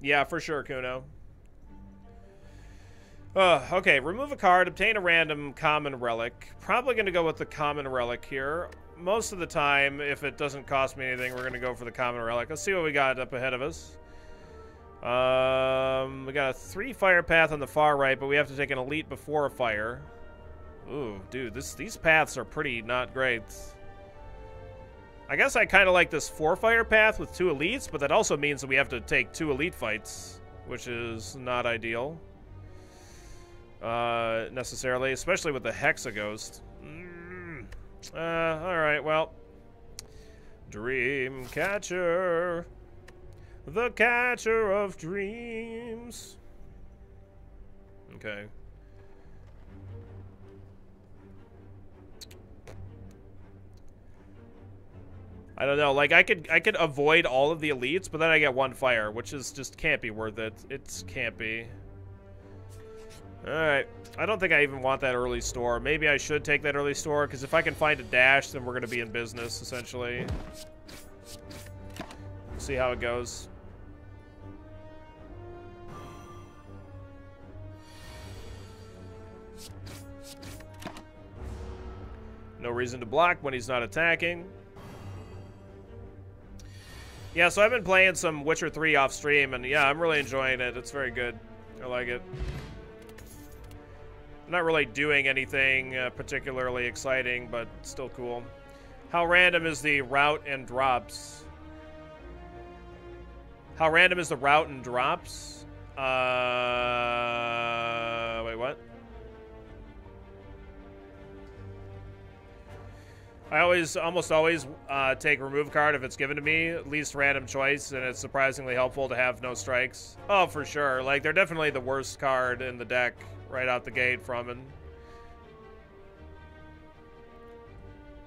Yeah, for sure, Kuno. Okay, remove a card, obtain a random common relic. Probably going to go with the common relic here. Most of the time, if it doesn't cost me anything, we're going to go for the common relic. Let's see what we got up ahead of us. We got a 3 fire path on the far right, but we have to take an elite before a fire. Ooh, dude, these paths are pretty not great. I guess I kind of like this 4 fire path with 2 elites, but that also means that we have to take 2 elite fights, which is not ideal. Necessarily, especially with the Hexaghost. Alright, well. Dreamcatcher. The catcher of dreams. Okay. I don't know, like I could avoid all of the elites, but then I get 1 fire, which is just can't be worth it. It can't be. Alright. I don't think I even want that early store. Maybe I should take that early store, because if I can find a dash, then we're going to be in business, essentially. See how it goes. No reason to block when he's not attacking. Yeah, so I've been playing some Witcher 3 off stream, and yeah, I'm really enjoying it. It's very good. I like it. I'm not really doing anything particularly exciting, but still cool. How random is the route and drops? How random is the route and drops? Wait, what? I almost always take remove card if it's given to me, least random choice, and it's surprisingly helpful to have no strikes. Oh, for sure. Like, they're definitely the worst card in the deck right out the gate from it.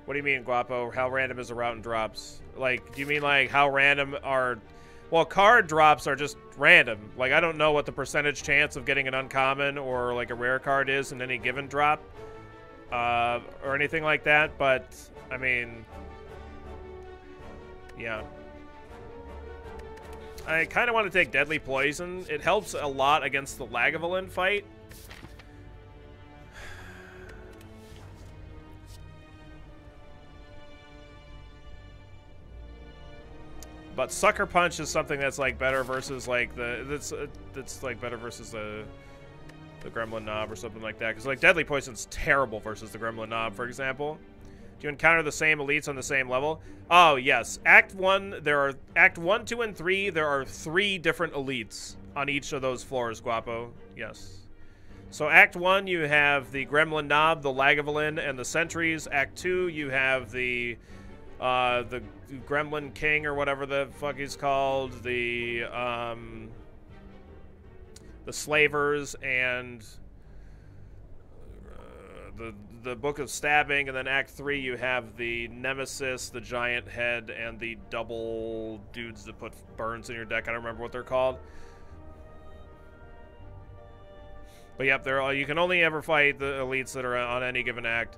What do you mean, Guapo? How random is the route and drops? Like, do you mean like how random are... Well, card drops are just random. Like, I don't know what the percentage chance of getting an uncommon or like a rare card is in any given drop. Or anything like that, but I mean, yeah. I kind of want to take Deadly Poison. It helps a lot against the Lagavulin fight. But Sucker Punch is something that's like better versus like that's like better versus the Gremlin Knob or something like that. Because, like, Deadly Poison's terrible versus the Gremlin Knob, for example. Do you encounter the same elites on the same level? Oh, yes. Act 1, Act 1, 2, and 3, there are 3 different elites on each of those floors, Guapo. Yes. So, Act 1, you have the Gremlin Knob, the Lagavulin, and the Sentries. Act 2, you have the Gremlin King, or whatever the fuck he's called. The Slavers and the Book of Stabbing, and then Act 3 you have the Nemesis, the Giant Head, and the double dudes that put burns in your deck. I don't remember what they're called. But yep, you can only ever fight the elites that are on any given act.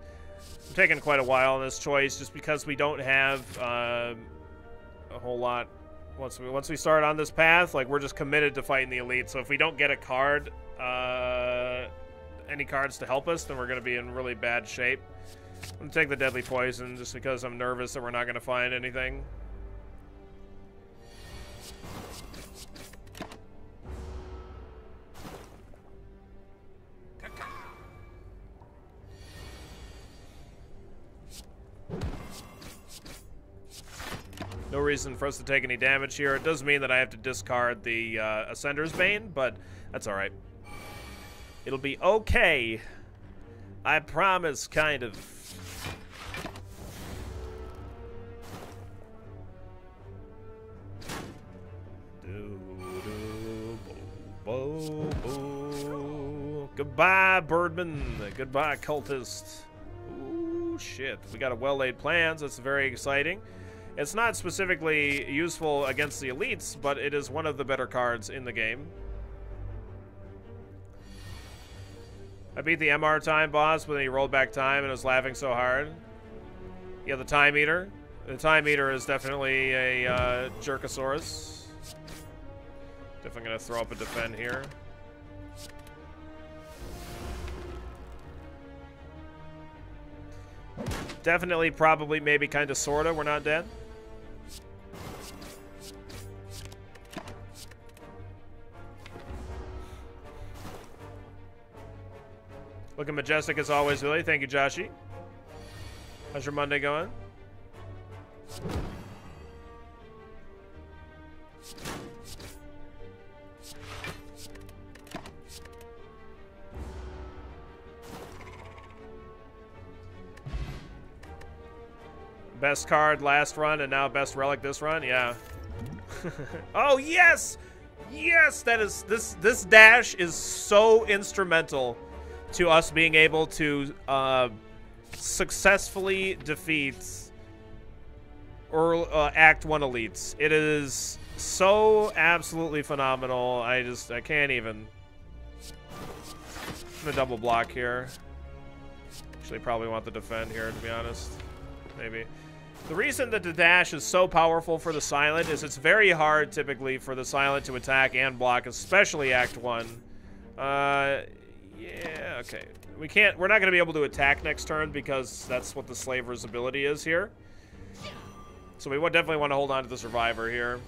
I'm taking quite a while on this choice just because we don't have a whole lot. Once we start on this path, like, we're just committed to fighting the elite. So if we don't get a card, any cards to help us, then we're going to be in really bad shape. I'm going to take the Deadly Poison just because I'm nervous that we're not going to find anything. No reason for us to take any damage here. It does mean that I have to discard the Ascender's Bane, but that's alright. It'll be okay. I promise, kind of. Goodbye, Birdman. Goodbye, Cultist. Ooh, shit. We got a well-laid plans. That's very exciting. It's not specifically useful against the elites, but it is one of the better cards in the game. I beat the MR time boss when he rolled back time and was laughing so hard. Yeah, the Time Eater. The Time Eater is definitely a Jerkosaurus. Definitely gonna throw up a defend here. Definitely, probably, maybe, kind of, sorta. We're not dead. Looking majestic as always, Willie. Thank you, Joshy. How's your Monday going? Best card last run and now best relic this run? Yeah. Oh, yes! Yes! That is, this dash is so instrumental to us being able to successfully defeat or Act 1 elites. It is so absolutely phenomenal. I can't even. I'm gonna double block here. Actually, probably want the defend here, to be honest. Maybe. The reason that the dash is so powerful for the silent is it's very hard, typically, for the silent to attack and block, especially Act 1. Yeah, okay. We're not going to be able to attack next turn because that's what the Slaver's ability is here. So we would definitely want to hold on to the Survivor here.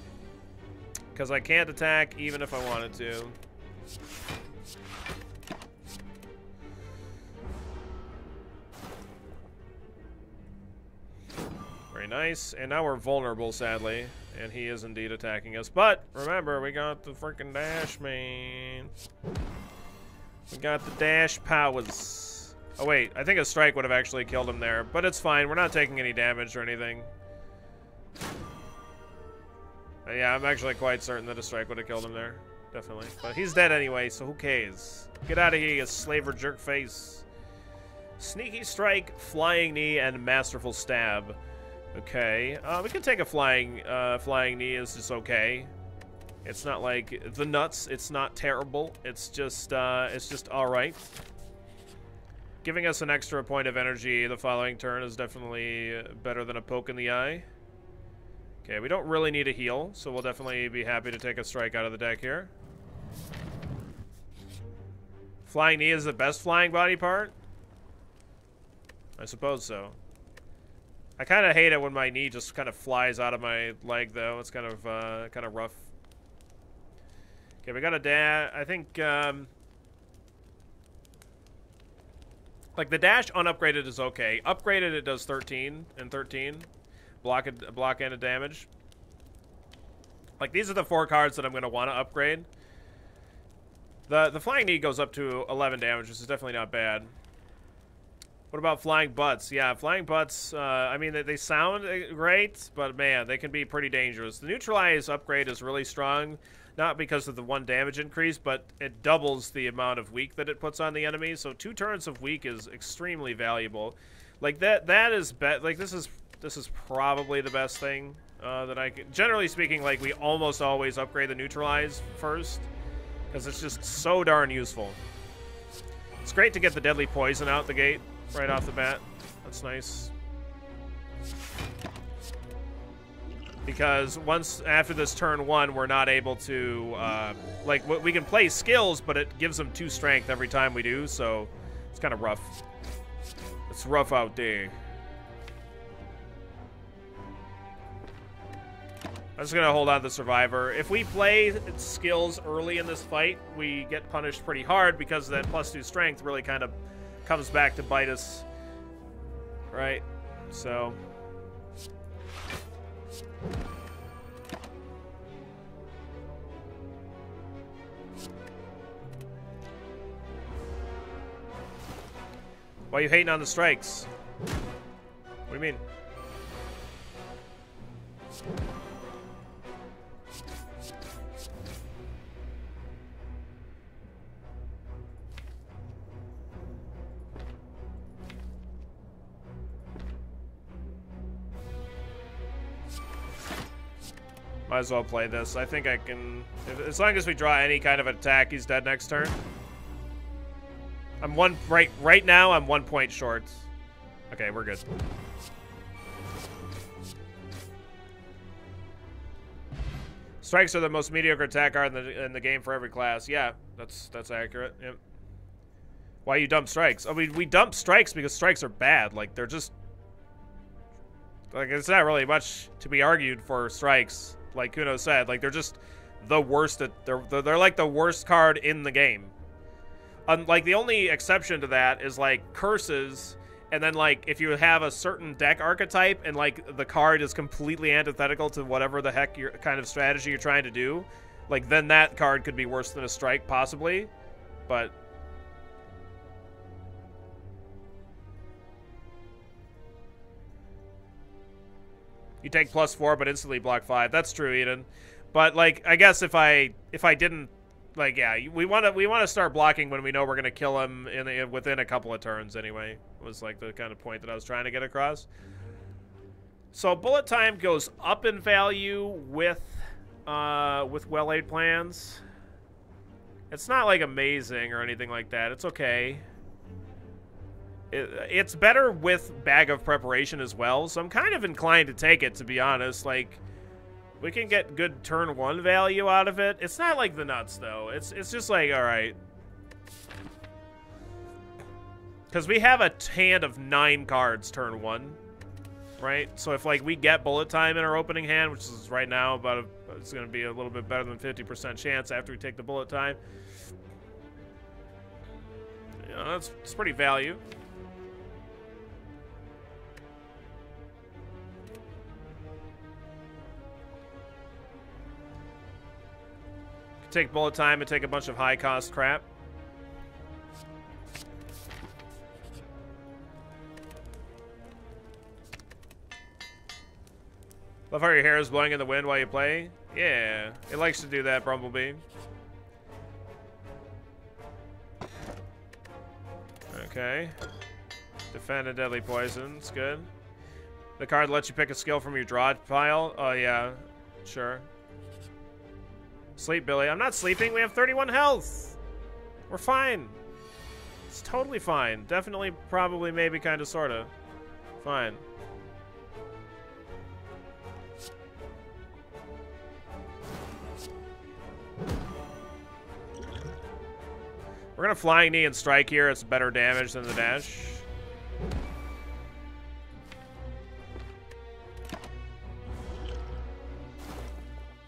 Because I can't attack even if I wanted to. Very nice. And now we're vulnerable, sadly. And he is indeed attacking us. But, remember, we got the freaking dash, man. We got the dash powers. Oh, wait. I think a strike would have actually killed him there. But it's fine. We're not taking any damage or anything. Yeah, I'm actually quite certain that a strike would have killed him there. Definitely. But he's dead anyway, so who cares? Get out of here, you slaver jerk face. Sneaky strike, flying knee, and masterful stab. Okay. We can take a flying knee. Is just okay. It's not like the nuts. It's not terrible. It's just all right. Giving us an extra point of energy the following turn is definitely better than a poke in the eye. Okay, we don't really need a heal, so we'll definitely be happy to take a strike out of the deck here. Flying knee is the best flying body part? I suppose so. I kind of hate it when my knee just kind of flies out of my leg, though. It's kind of rough. Okay, we got a dash. I think, like, the dash unupgraded is okay. Upgraded, it does 13 and 13. Block and a damage. Like, these are the 4 cards that I'm going to want to upgrade. The flying knee goes up to 11 damage, which is definitely not bad. What about flying butts? Yeah, flying butts, I mean, they sound great, but man, they can be pretty dangerous. The neutralize upgrade is really strong, not because of the 1 damage increase, but it doubles the amount of weak that it puts on the enemy, so 2 turns of weak is extremely valuable. Like, that is, like, this is probably the best thing that I can. Generally speaking, like, we almost always upgrade the neutralize first because it's just so darn useful. It's great to get the deadly poison out the gate right off the bat. That's nice. Because once after this turn 1, we're not able to like, we can play skills, but it gives them 2 strength every time we do, so it's kind of rough. It's rough out there. I'm just going to hold on to the Survivor. If we play skills early in this fight, we get punished pretty hard because that +2 strength really kind of comes back to bite us. Right? So. Why are you hating on the strikes? What do you mean? Might as well play this. I think I can. As long as we draw any kind of attack, he's dead next turn. I'm right now. I'm 1 point short. Okay, we're good. Strikes are the most mediocre attack card in the game for every class. Yeah, that's accurate. Yep. Why you dump strikes? I mean, we dump strikes because strikes are bad. Like, they're just... Like, it's not really much to be argued for strikes. Like Kuno said, like, they're just the worst. They're like the worst card in the game. Like, the only exception to that is, like, curses... And then, like, if you have a certain deck archetype and, like, the card is completely antithetical to whatever the heck kind of strategy you're trying to do, like, then that card could be worse than a strike, possibly. But... You take +4, but instantly block 5. That's true, Eden. But, like, I guess if I didn't... Like, yeah, we want to start blocking when we know we're going to kill him within a couple of turns anyway. Was like the kind of point that I was trying to get across. So bullet time goes up in value with well-laid plans. It's not like amazing or anything like that. It's okay. It's better with Bag of Preparation as well, so I'm kind of inclined to take it, to be honest. Like, we can get good turn 1 value out of it. It's not like the nuts, though. It's just like, all right. Because we have a hand of 9 cards turn 1, right? So if, like, we get bullet time in our opening hand, which is right now about it's going to be a little bit better than 50% chance after we take the bullet time. You know, it's pretty value. Take bullet time and take a bunch of high-cost crap. Love how your hair is blowing in the wind while you play. Yeah, it likes to do that, Brumblebee. Okay. Defend a deadly poison. It's good. The card lets you pick a skill from your draw pile. Oh, yeah. Sure. Sleep, Billy. I'm not sleeping. We have 31 health. We're fine. It's totally fine. Definitely, probably, maybe, kind of, sort of. Fine. We're going to Flying Knee and Strike here. It's better damage than the dash.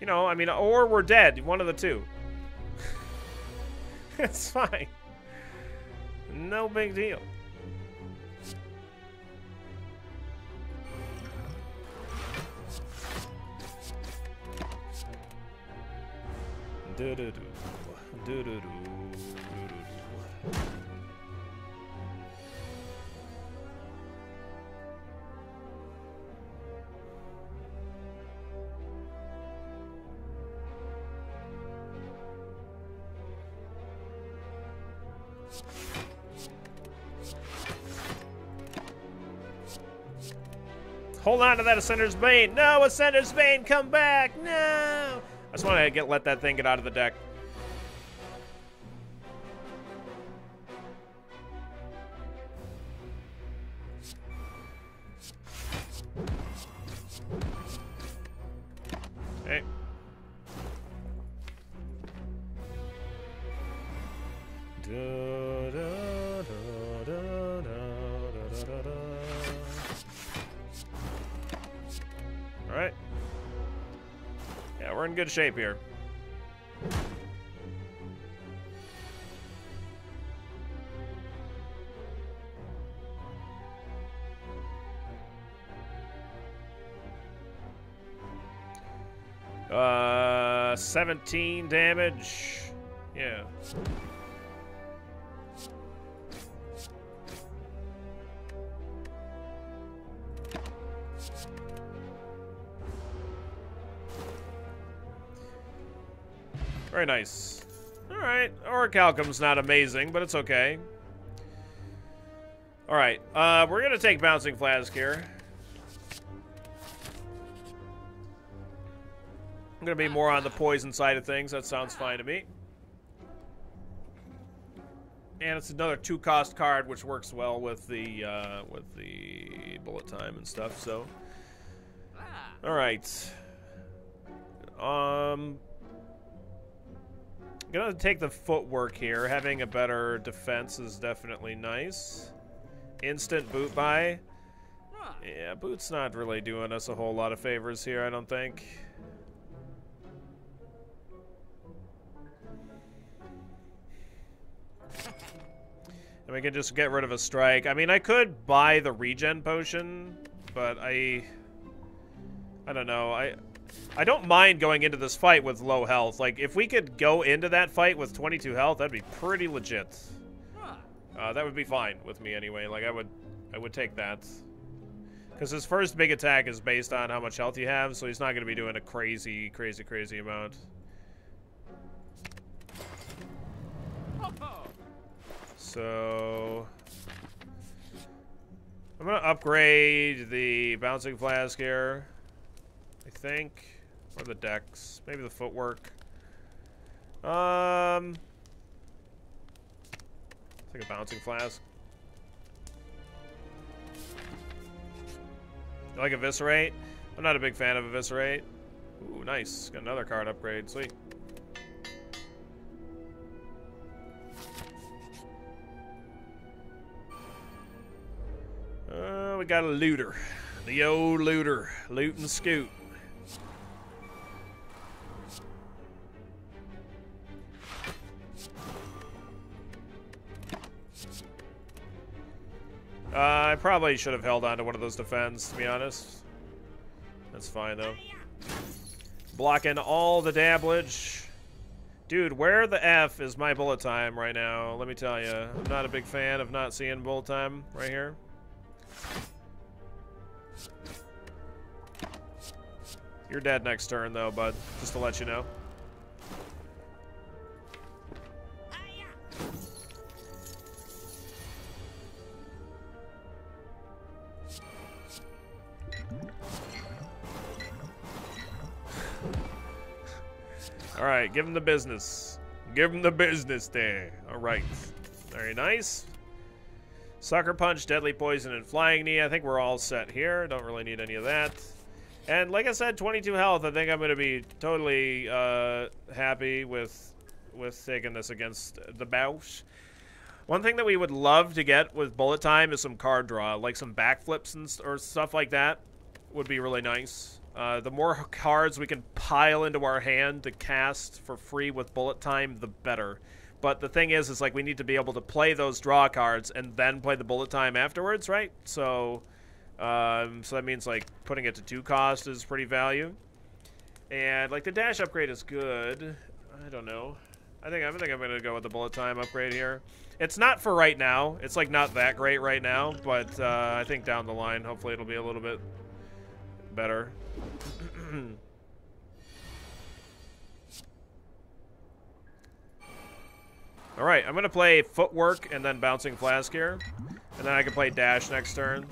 You know, I mean, or we're dead. One of the two. It's fine. No big deal. Do-do-do. Do-do-do. Do-do-do. Hold on to that Ascender's Bane. No, Ascender's Bane, come back. No. I just want to let that thing get out of the deck. Okay. All right. Yeah, we're in good shape here. Uh, 17 damage. Yeah. Very nice. Alright, Orichalcum's not amazing, but it's okay. Alright, we're gonna take Bouncing Flask here. I'm gonna be more on the poison side of things. That sounds fine to me. And it's another 2-cost card, which works well with the bullet time and stuff, so. Alright. I'm gonna take the footwork here. Having a better defense is definitely nice. Instant boot buy. Yeah, boot's not really doing us a whole lot of favors here, I don't think. And we can just get rid of a strike. I mean, I could buy the regen potion, but I don't know. I don't mind going into this fight with low health. Like, if we could go into that fight with 22 health, that'd be pretty legit. That would be fine with me anyway. Like, I would take that. Because his first big attack is based on how much health you have, so he's not going to be doing a crazy, crazy, crazy amount. So I'm going to upgrade the bouncing flask here, I think. Or the dex. Maybe the footwork. I think a bouncing flask. You like Eviscerate? I'm not a big fan of Eviscerate. Ooh, nice. Got another card upgrade. Sweet. We got a looter. The old looter. Loot and scoot. I probably should have held on to one of those defends, to be honest. That's fine, though. Blocking all the damage. Dude, where the F is my bullet time right now? Let me tell you. I'm not a big fan of not seeing bullet time right here. You're dead next turn, though, bud. Just to let you know. Alright, give him the business. Give him the business there. Alright. Very nice. Sucker Punch, Deadly Poison, and Flying Knee. I think we're all set here. Don't really need any of that. And like I said, 22 health. I think I'm going to be totally happy with taking this against the Bausch. One thing that we would love to get with bullet time is some card draw. Like some backflips or stuff like that would be really nice. The more cards we can pile into our hand to cast for free with bullet time, the better. But the thing is like we need to be able to play those draw cards and then play the bullet time afterwards, right? So that means like putting it to 2 cost is pretty value. And like the dash upgrade is good. I don't know. I think I'm gonna go with the bullet time upgrade here. It's not for right now. It's like not that great right now, but I think down the line, hopefully it'll be a little bit better. Alright, I'm going to play Footwork and then Bouncing Flask here. And then I can play Dash next turn.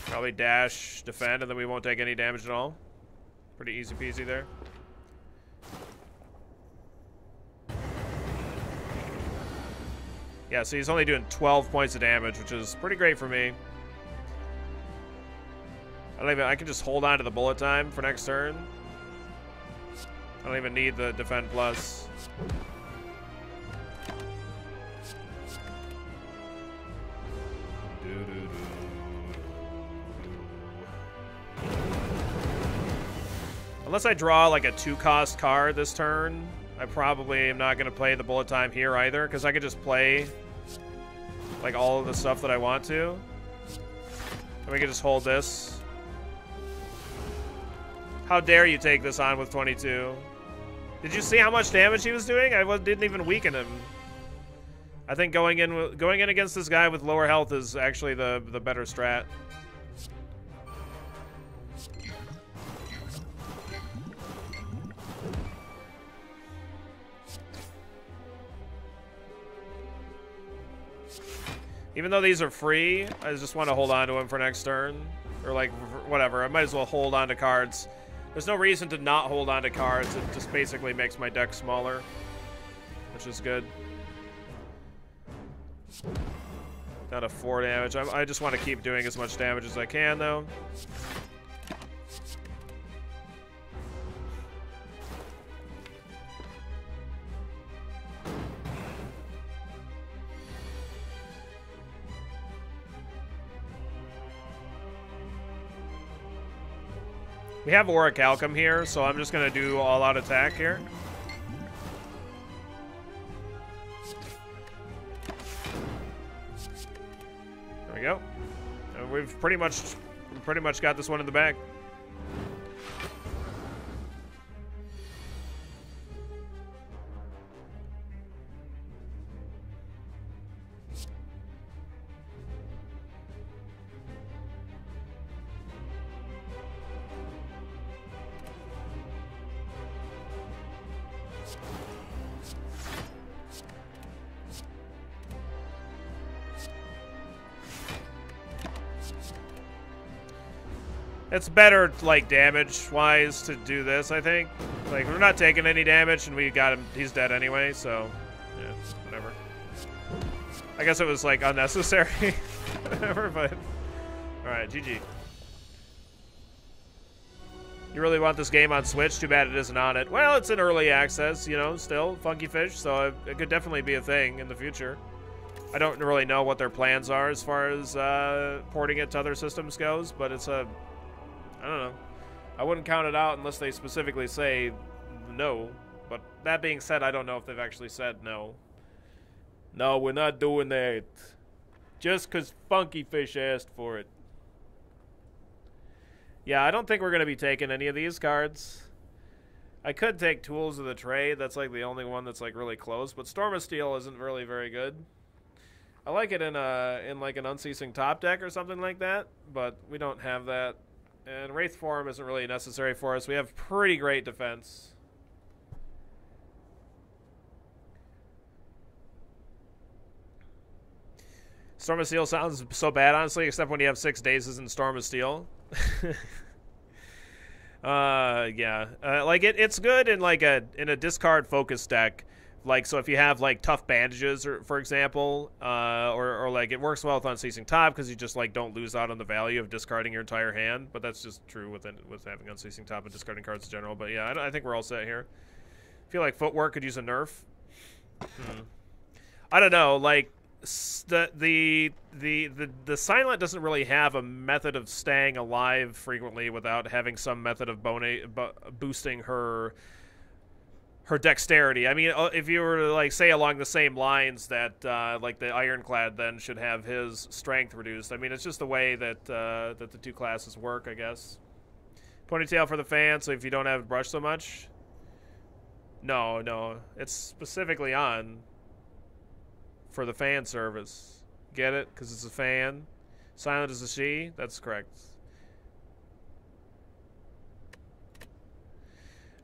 Probably Dash, Defend, and then we won't take any damage at all. Pretty easy peasy there. Yeah, so he's only doing 12 points of damage, which is pretty great for me. I can just hold on to the bullet time for next turn. I don't even need the defend plus. Unless I draw like a 2-cost card this turn, I probably am not going to play the bullet time here either, because I could just play like all of the stuff that I want to. And we can just hold this. How dare you take this on with 22? Did you see how much damage he was doing? I didn't even weaken him. I think going in against this guy with lower health is actually the better strat. Even though these are free, I just want to hold on to them for next turn. Or like, whatever. I might as well hold on to cards. There's no reason to not hold on to cards. It just basically makes my deck smaller, which is good. Down to 4 damage. I just want to keep doing as much damage as I can, though. We have Orichalcum here, so I'm just gonna do all-out attack here. There we go. And we've pretty much got this one in the bag. It's better, like, damage-wise to do this, I think. Like, we're not taking any damage, and we got him. He's dead anyway, so, yeah, whatever. I guess it was, like, unnecessary. Whatever, but... Alright, GG. You really want this game on Switch? Too bad it isn't on it. Well, it's in early access, you know, still. Funky Fish, so it could definitely be a thing in the future. I don't really know what their plans are as far as porting it to other systems goes, but it's a... I don't know. I wouldn't count it out unless they specifically say no. But that being said, I don't know if they've actually said no. No, we're not doing that. Just because Funky Fish asked for it. Yeah, I don't think we're going to be taking any of these cards. I could take Tools of the Trade. That's like the only one that's like really close. But Storm of Steel isn't really very good. I like it in like an Unceasing top deck or something like that. But we don't have that. And Wraith Form isn't really necessary for us. We have pretty great defense. Storm of Steel sounds so bad, honestly, except when you have 6 Dazes in Storm of Steel. Yeah. Like, it's good in, like, in a discard focus deck. Like, so if you have, like, tough bandages, or, for example, or like, it works well with Unceasing Top because you just, like, don't lose out on the value of discarding your entire hand. But that's just true with having Unceasing Top and discarding cards in general. But, yeah, I think we're all set here. I feel like Footwork could use a nerf. I don't know, like, the Silent doesn't really have a method of staying alive frequently without having some method of boosting her dexterity. I mean, if you were to, like, say along the same lines that like the Ironclad then should have his strength reduced. I mean, it's just the way that that the two classes work, I guess. Ponytail for the fan, so if you don't have brush so much. No, it's specifically on for the fan service. Get it? Because it's a fan. Silent is a she. That's correct.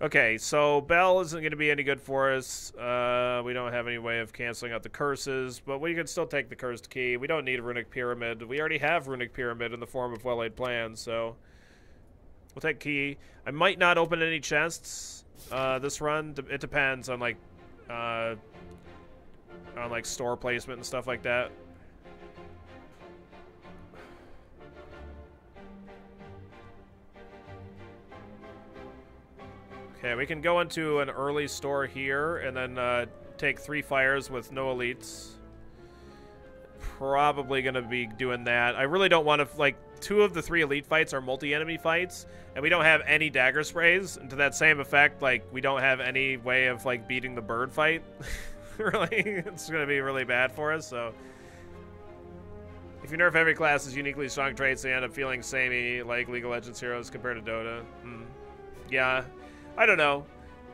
Okay, so Bell isn't going to be any good for us. We don't have any way of canceling out the curses, but we can still take the Cursed Key. We don't need a Runic Pyramid. We already have Runic Pyramid in the form of Well-Laid Plans, so we'll take Key. I might not open any chests this run. It depends on, like, store placement and stuff like that. Okay, we can go into an early store here and then take 3 fires with no elites. Probably going to be doing that. I really don't want to, like, 2 of the 3 elite fights are multi-enemy fights, and we don't have any dagger sprays. And to that same effect, like, we don't have any way of, like, beating the bird fight. Really, it's going to be really bad for us, so... If you nerf every class's uniquely strong traits, they end up feeling samey like League of Legends heroes compared to Dota. Yeah. I don't know.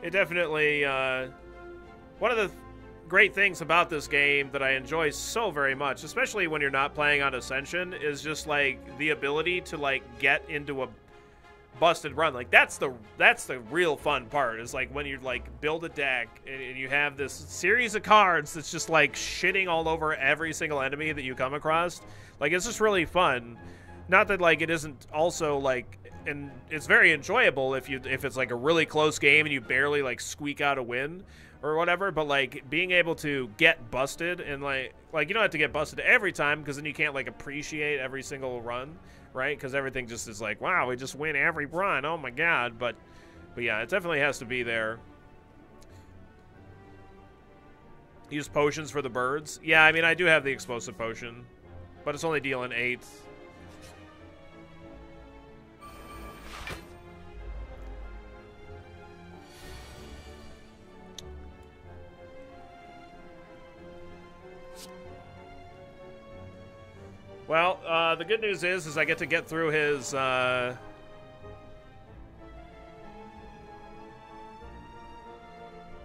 It definitely, one of the great things about this game that I enjoy so very much, especially when you're not playing on Ascension, is just, like, the ability to, like, get into a busted run. Like, that's the real fun part, is, like, when you, like, build a deck and you have this series of cards that's just, like, shitting all over every single enemy that you come across. Like, it's just really fun. Not that, like, it isn't also, like... And it's very enjoyable if it's like a really close game and you barely, like, squeak out a win or whatever. But, like, being able to get busted and like you don't have to get busted every time, because then you can't, like, appreciate every single run, right? Because everything just is like, wow, we just win every run. Oh my god. But yeah, it definitely has to be there. Use potions for the birds. Yeah, I mean, I do have the explosive potion, but it's only dealing 8. Well, the good news is I get to get through his, I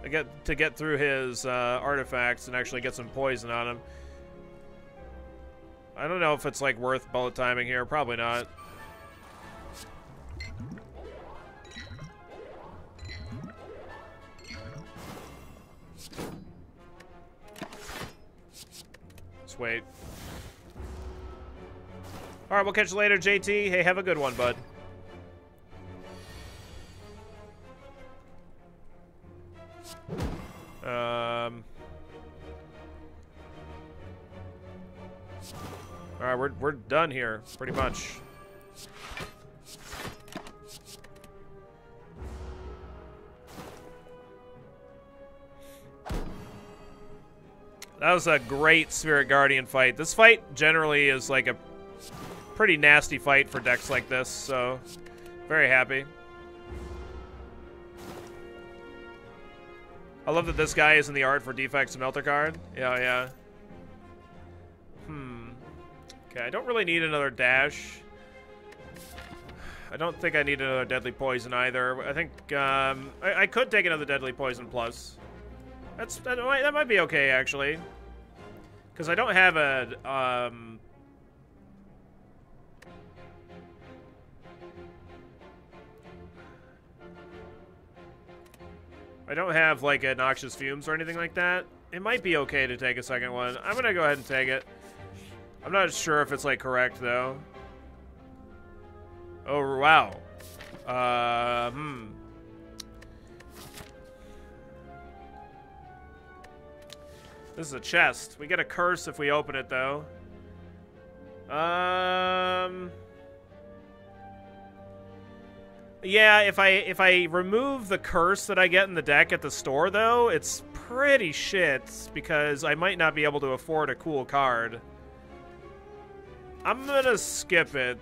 get to get through his artifacts and actually get some poison on him. I don't know if it's like worth bullet timing here. Probably not. Let's wait. All right, we'll catch you later, JT. Hey, have a good one, bud. All right, we're done here, pretty much. That was a great Spirit Guardian fight. This fight generally is like a pretty nasty fight for decks like this, so very happy. I love that this guy is in the art for Defects Melter card. Yeah. Okay, I don't really need another dash. I don't think I need another Deadly Poison either. I think I could take another Deadly Poison plus. That might be okay, actually. Because I don't have a... I don't have, like, a Noxious Fumes or anything like that. It might be okay to take a second one. I'm gonna go ahead and take it. I'm not sure if it's, like, correct, though. Oh, wow. This is a chest. We get a curse if we open it, though. Yeah, if I remove the curse that I get in the deck at the store, though, it's pretty shit because I might not be able to afford a cool card. I'm gonna skip it.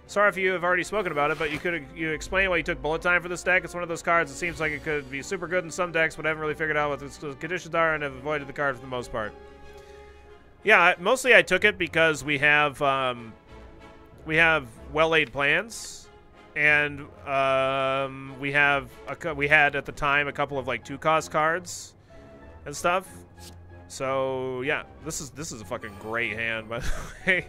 Sorry if you have already spoken about it, but you explain why you took Bullet Time for this deck. It's one of those cards that seems like it could be super good in some decks, but I haven't really figured out what the conditions are and have avoided the card for the most part. Yeah, mostly I took it because we have well-laid plans, and we had at the time a couple of like 2-cost cards and stuff. So yeah, this is a fucking great hand, by the way.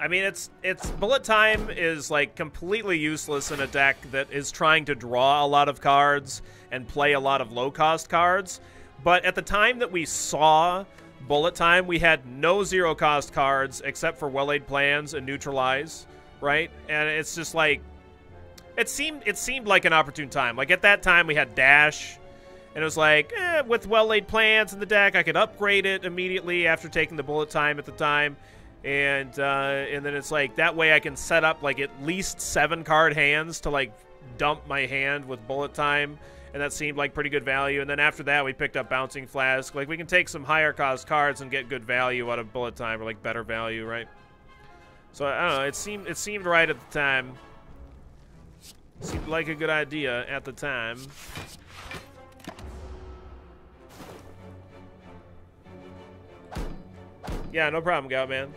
I mean, it's Bullet Time is like completely useless in a deck that is trying to draw a lot of cards and play a lot of low-cost cards. But at the time that we saw Bullet Time, we had no 0-cost cards except for Well-Laid Plans and Neutralize, right? And it's just like it seemed like an opportune time. Like at that time, we had Dash, and it was like, with Well-Laid Plans in the deck, I could upgrade it immediately after taking the Bullet Time at the time. And then it's like that way I can set up like at least 7-card hands to like dump my hand with Bullet Time, and that seemed like pretty good value. And then after that we picked up Bouncing Flask. Like we can take some higher cost cards and get good value out of Bullet Time, or like better value, right? So I don't know, it seemed right at the time. Seemed like a good idea at the time. Yeah, no problem, Gout Man.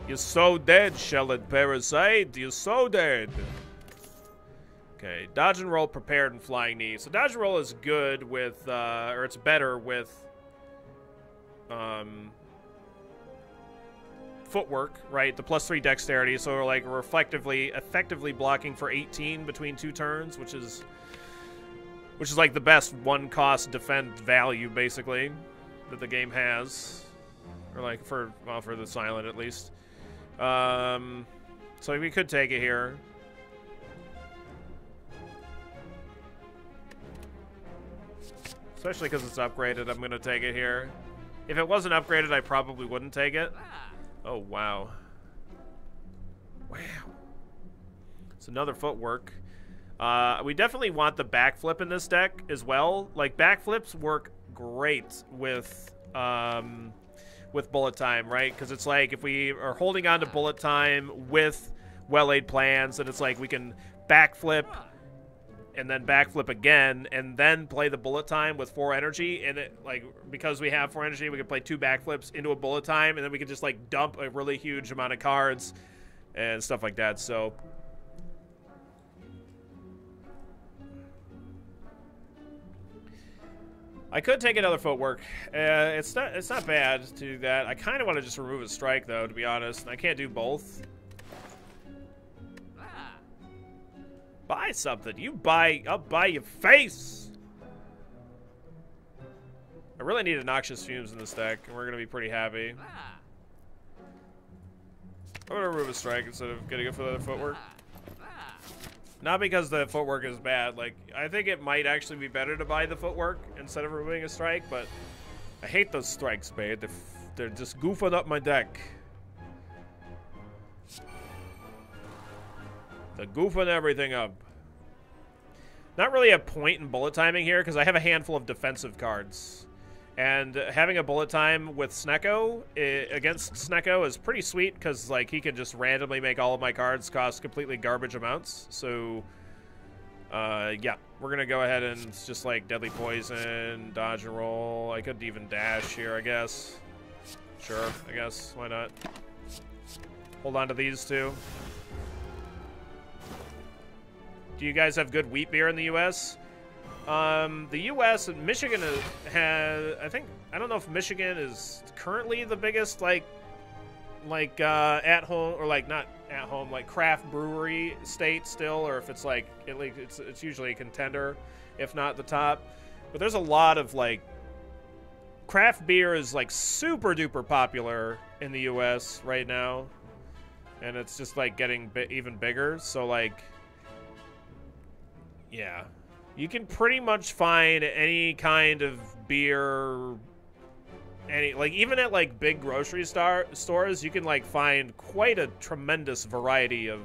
You're so dead, Shelled Parasite. You're so dead. Okay, Dodge and Roll, Prepared, and Flying Knee. So Dodge and Roll is good with, or it's better with, Footwork, right? The +3 Dexterity, so we're like effectively blocking for 18 between 2 turns, which is like the best 1-cost defend value, basically, that the game has. Or like for the Silent at least. So we could take it here. Especially because it's upgraded, I'm gonna take it here. If it wasn't upgraded, I probably wouldn't take it. Oh, wow. Wow. It's another Footwork. We definitely want the backflip in this deck as well. Like, backflips work great with bullet time, right? Because it's like if we are holding on to bullet time with well-laid plans, and it's like we can backflip and then backflip again and then play the bullet time with 4 energy, and it, like, because we have 4 energy, we can play 2 backflips into a bullet time, and then we can just like dump a really huge amount of cards and stuff like that. So I could take another footwork. It's not bad to do that. I kind of want to just remove a strike, though, to be honest. I can't do both. Buy something. I'll buy your face. I really need Noxious Fumes in this deck, and we're going to be pretty happy. I'm going to remove a strike instead of getting it for the other footwork. Not because the footwork is bad. Like, I think it might actually be better to buy the footwork instead of removing a strike, but I hate those strikes, Spade. They're just goofing up my deck. They're goofing everything up. Not really a point in bullet timing here, because I have a handful of defensive cards. And having a bullet time with Snecko against Snecko is pretty sweet, because like he can just randomly make all of my cards cost completely garbage amounts. So, yeah, we're gonna go ahead and just like Deadly Poison, dodge and roll. I could even dash here, I guess. Sure, I guess. Why not? Hold on to these two. Do you guys have good wheat beer in the U.S.? The U.S. and Michigan has, I don't know if Michigan is currently the biggest, at home, or like not at home, like craft brewery state still, or if it's like, it's usually a contender, if not the top. But there's a lot of like, craft beer is like super duper popular in the U.S. right now. And it's just like getting even bigger. So like, yeah. You can pretty much find any kind of beer, even at like big grocery stores, you can like find quite a tremendous variety of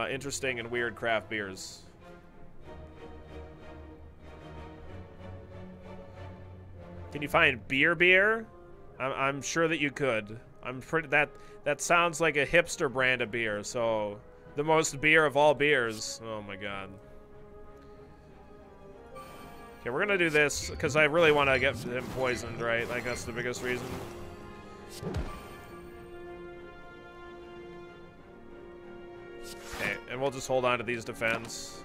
interesting and weird craft beers. Can you find beer? I'm sure that you could. That sounds like a hipster brand of beer. So the most beer of all beers. Oh my god. Okay, we're gonna do this because I really want to get him poisoned, right? Like, that's the biggest reason. Okay, and we'll just hold on to these defense.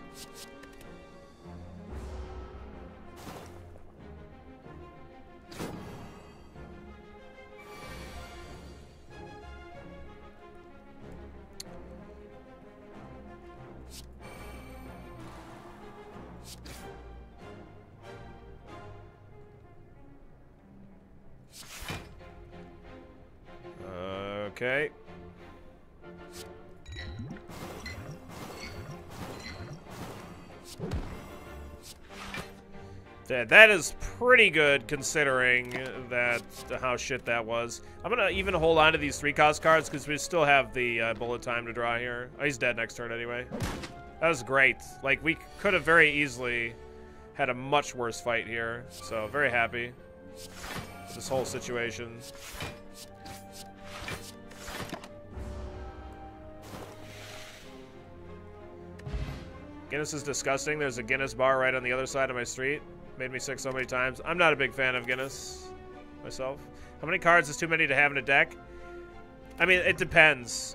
Okay. That is pretty good considering that how shit that was. I'm gonna even hold on to these 3-cost cards because we still have the bullet time to draw here. Oh, he's dead next turn anyway. That was great. Like, we could have very easily had a much worse fight here. So, very happy with this whole situation. Guinness is disgusting. There's a Guinness bar right on the other side of my street. Made me sick so many times. I'm not a big fan of Guinness myself. How many cards is too many to have in a deck? I mean, it depends,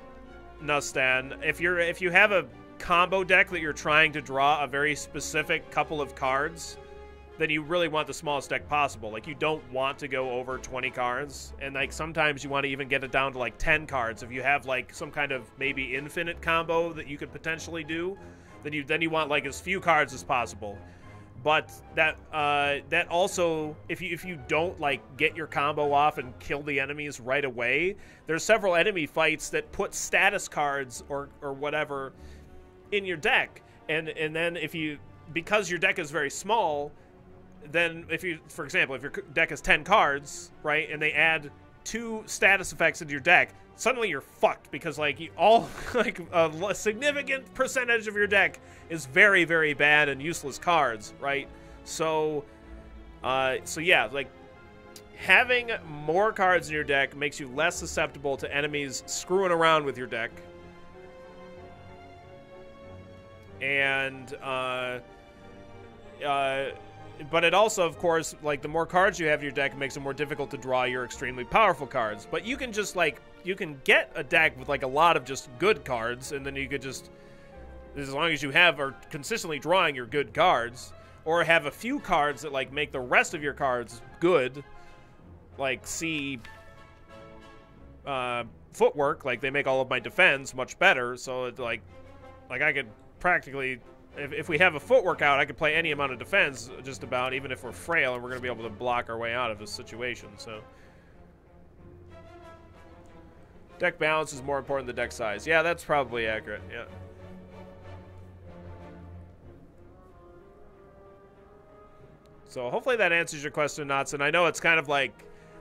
Nustan. If you have a combo deck that you're trying to draw a very specific couple of cards, then you really want the smallest deck possible. Like, you don't want to go over 20 cards, and like sometimes you want to even get it down to like 10 cards. If you have like some kind of maybe infinite combo that you could potentially do, then you want like as few cards as possible. But that also, if you don't like get your combo off and kill the enemies right away, there's several enemy fights that put status cards or whatever in your deck, and then because your deck is very small, then for example, if your deck is 10 cards, right, and they add 2 status effects into your deck, suddenly you're fucked because like all like a significant percentage of your deck is very, very bad and useless cards, right? So yeah, like having more cards in your deck makes you less susceptible to enemies screwing around with your deck. And but it also, of course, like the more cards you have in your deck, it makes it more difficult to draw your extremely powerful cards. But you can just like, you can get a deck with like a lot of just good cards, and then you could just, as long as you are consistently drawing your good cards, or have a few cards that like make the rest of your cards good, like see footwork, like they make all of my defense much better. So it like I could practically, if we have a footwork out, I could play any amount of defense just about, even if we're frail, and we're going to be able to block our way out of this situation. So deck balance is more important than deck size. Yeah, that's probably accurate. Yeah. So hopefully that answers your question, Natsun. I know it's kind of like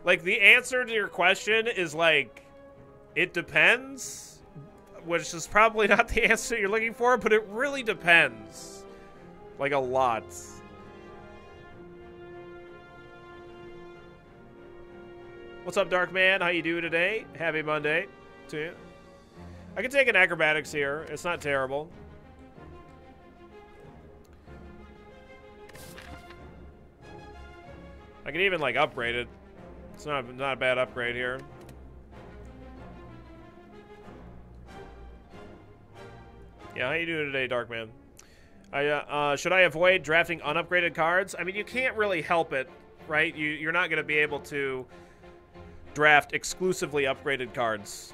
the answer to your question is like, it depends, which is probably not the answer you're looking for, but it really depends. Like a lot. What's up, Dark Man? How you doing today? Happy Monday to you. I can take an acrobatics here. It's not terrible. I can even like upgrade it. It's not a bad upgrade here. Yeah, how you doing today, Darkman? Should I avoid drafting unupgraded cards? I mean, you can't really help it, right? You're not going to be able to draft exclusively upgraded cards.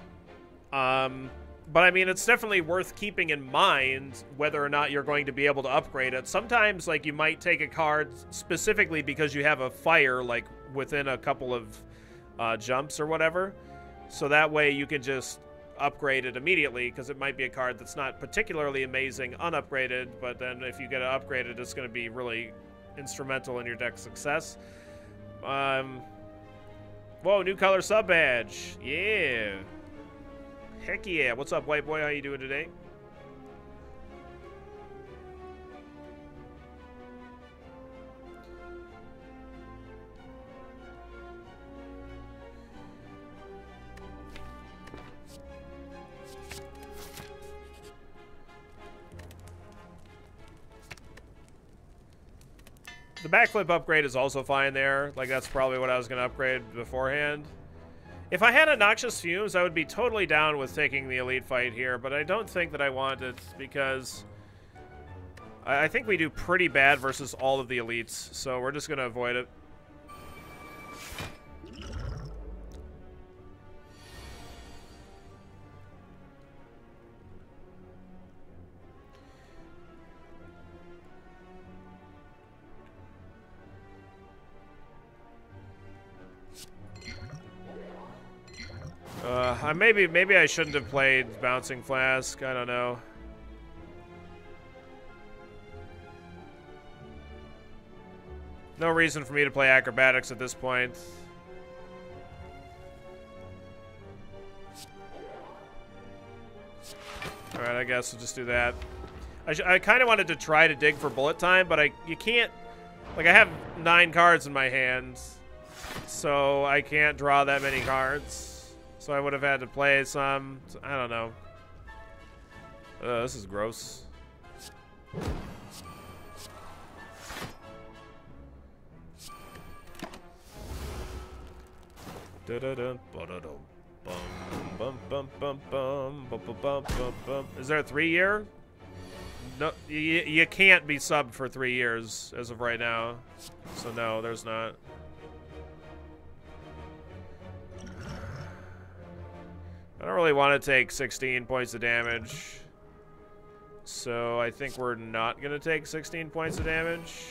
But I mean, it's definitely worth keeping in mind whether or not you're going to be able to upgrade it. Sometimes, like, you might take a card specifically because you have a fire, like, within a couple of jumps or whatever. So that way you can just upgrade it immediately, because it might be a card that's not particularly amazing unupgraded, but then if you get it upgraded, it's going to be really instrumental in your deck's success. Whoa, new color sub badge. Yeah. Heck yeah. What's up, white boy? How you doing today? The backflip upgrade is also fine there. Like, that's probably what I was going to upgrade beforehand. If I had a Noxious Fumes, I would be totally down with taking the Elite Fight here, but I don't think that I want it because I think we do pretty bad versus all of the Elites, so we're just going to avoid it. Maybe I shouldn't have played Bouncing Flask. I don't know. No reason for me to play Acrobatics at this point. Alright, I guess we'll just do that. I kind of wanted to try to dig for Bullet Time, but you can't... Like, I have 9 cards in my hand, so I can't draw that many cards. So I would have had to play some... I don't know. This is gross. Is there a 3-year? No, you can't be subbed for 3 years as of right now. So no, there's not. I don't really want to take 16 points of damage. So I think we're not going to take 16 points of damage.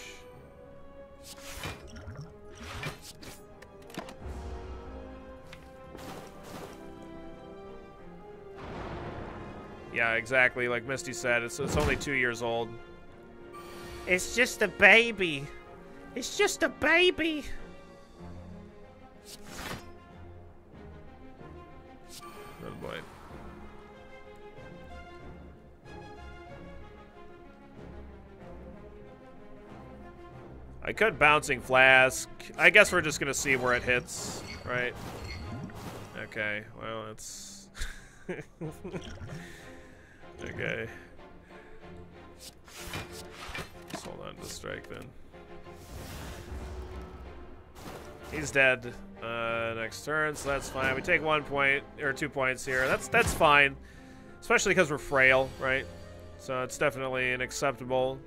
Yeah, exactly. Like Misty said, it's only 2 years old. It's just a baby. It's just a baby. Oh boy. I could Bouncing Flask. I guess we're just gonna see where it hits, right? Okay, well, it's... okay. Let's hold on to the strike then. He's dead next turn, so that's fine. We take 1 point, or 2 points here. That's fine. Especially because we're frail, right? So it's definitely an acceptable...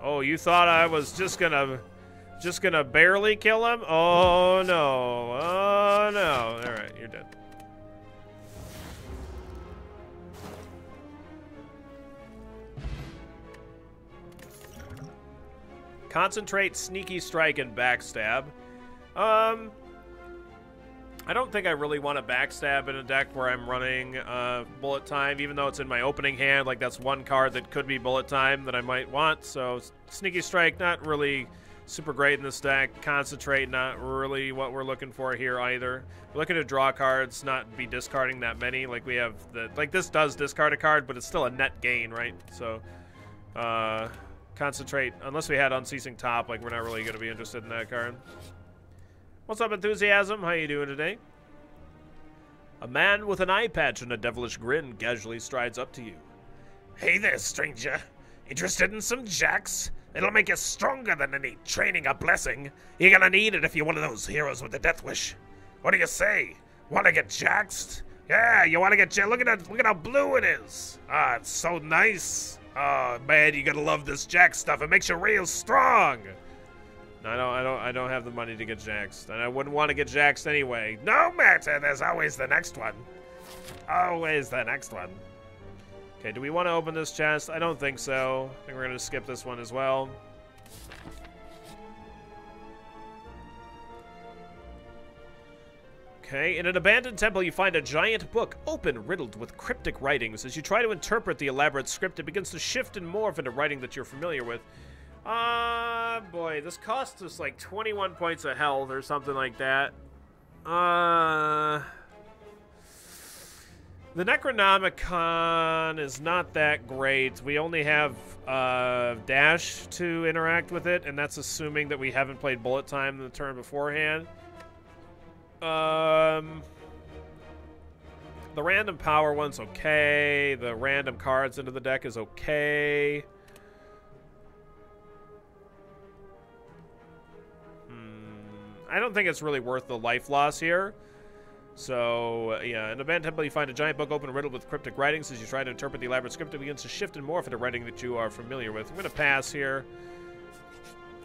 Oh, you thought I was just gonna barely kill him? Oh no. Oh no. Alright, you're dead. Concentrate, Sneaky Strike, and Backstab. I don't think I really want to backstab in a deck where I'm running Bullet Time, even though it's in my opening hand. Like, that's one card that could be Bullet Time that I might want. So, Sneaky Strike, not really super great in this deck. Concentrate, not really what we're looking for here either. We're looking to draw cards, not be discarding that many. Like, we have the... Like, this does discard a card, but it's still a net gain, right? So, Concentrate. Unless we had Unceasing Top, like, we're not really going to be interested in that card. What's up, Enthusiasm? How you doing today? A man with an eye patch and a devilish grin casually strides up to you. Hey there, stranger. Interested in some jacks? It'll make you stronger than any training or blessing. You're gonna need it if you're one of those heroes with the death wish. What do you say? Wanna get jaxed? Yeah, you wanna get jaxed? Look at how blue it is. Ah, it's so nice. Oh man, you gotta love this jack stuff. It makes you real strong. I don't have the money to get jaxed, and I wouldn't want to get jaxed anyway. No matter, there's always the next one. Always the next one. Okay, do we want to open this chest? I don't think so. I think we're going to skip this one as well. Okay, in an abandoned temple, you find a giant book, open, riddled with cryptic writings. As you try to interpret the elaborate script, it begins to shift and morph into writing that you're familiar with. Boy, this costs us like 21 points of health or something like that. The Necronomicon is not that great. We only have dash to interact with it, and that's assuming that we haven't played Bullet Time the turn beforehand. The random power one's okay. The random cards into the deck is okay. I don't think it's really worth the life loss here. So, yeah, in a abandoned temple, you find a giant book open and riddled with cryptic writings. As you try to interpret the elaborate script, it begins to shift and morph into writing that you are familiar with. I'm going to pass here.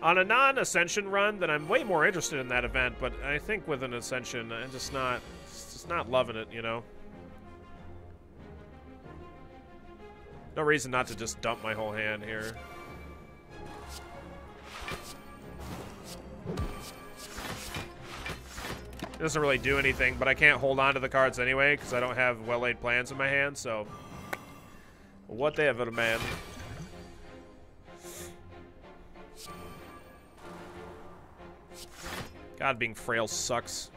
On a non-Ascension run, then I'm way more interested in that event, but I think with an Ascension, I'm just not loving it, you know? No reason not to just dump my whole hand here. It doesn't really do anything, but I can't hold on to the cards anyway because I don't have well-laid plans in my hand, so... Whatever, man. God, being frail sucks.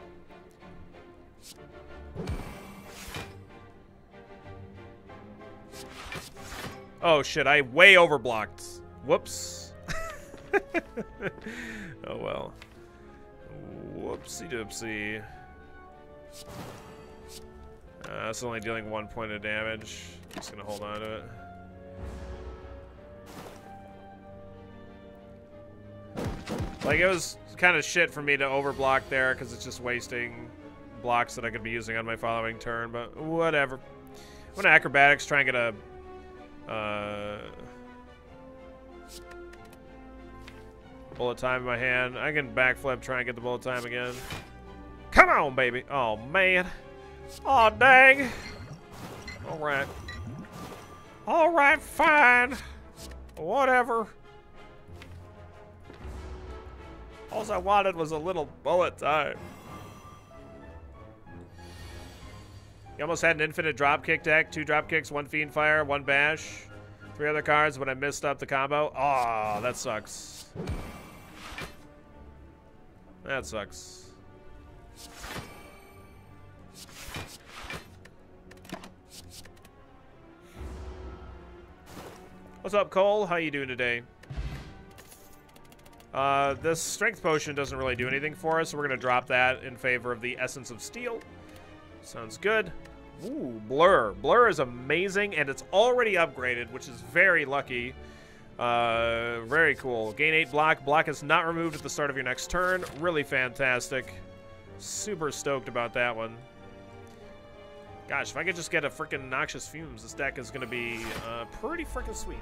Oh shit, I way overblocked. Whoops. Oh well. Whoopsie doopsie. It's only dealing 1 point of damage. I'm just gonna hold on to it. Like, it was kind of shit for me to overblock there because it's just wasting blocks that I could be using on my following turn, but whatever. I'm gonna acrobatics, try and get a bullet time in my hand. I can backflip, try and get the bullet time again. Come on, baby. Oh, man. Oh, dang. All right. All right, fine. Whatever. All I wanted was a little bullet time. You almost had an infinite dropkick deck. 2 dropkicks, 1 Fiend Fire, 1 Bash. 3 other cards, but I missed up the combo. Oh, that sucks. That sucks. What's up, Cole? How you doing today? This strength potion doesn't really do anything for us, so we're going to drop that in favor of the Essence of Steel. Sounds good. Ooh, Blur. Blur is amazing, and it's already upgraded, which is very lucky. Very cool. Gain 8 block. Block is not removed at the start of your next turn. Really fantastic. Super stoked about that one. Gosh, if I could just get a freaking Noxious Fumes, this deck is going to be pretty freaking sweet.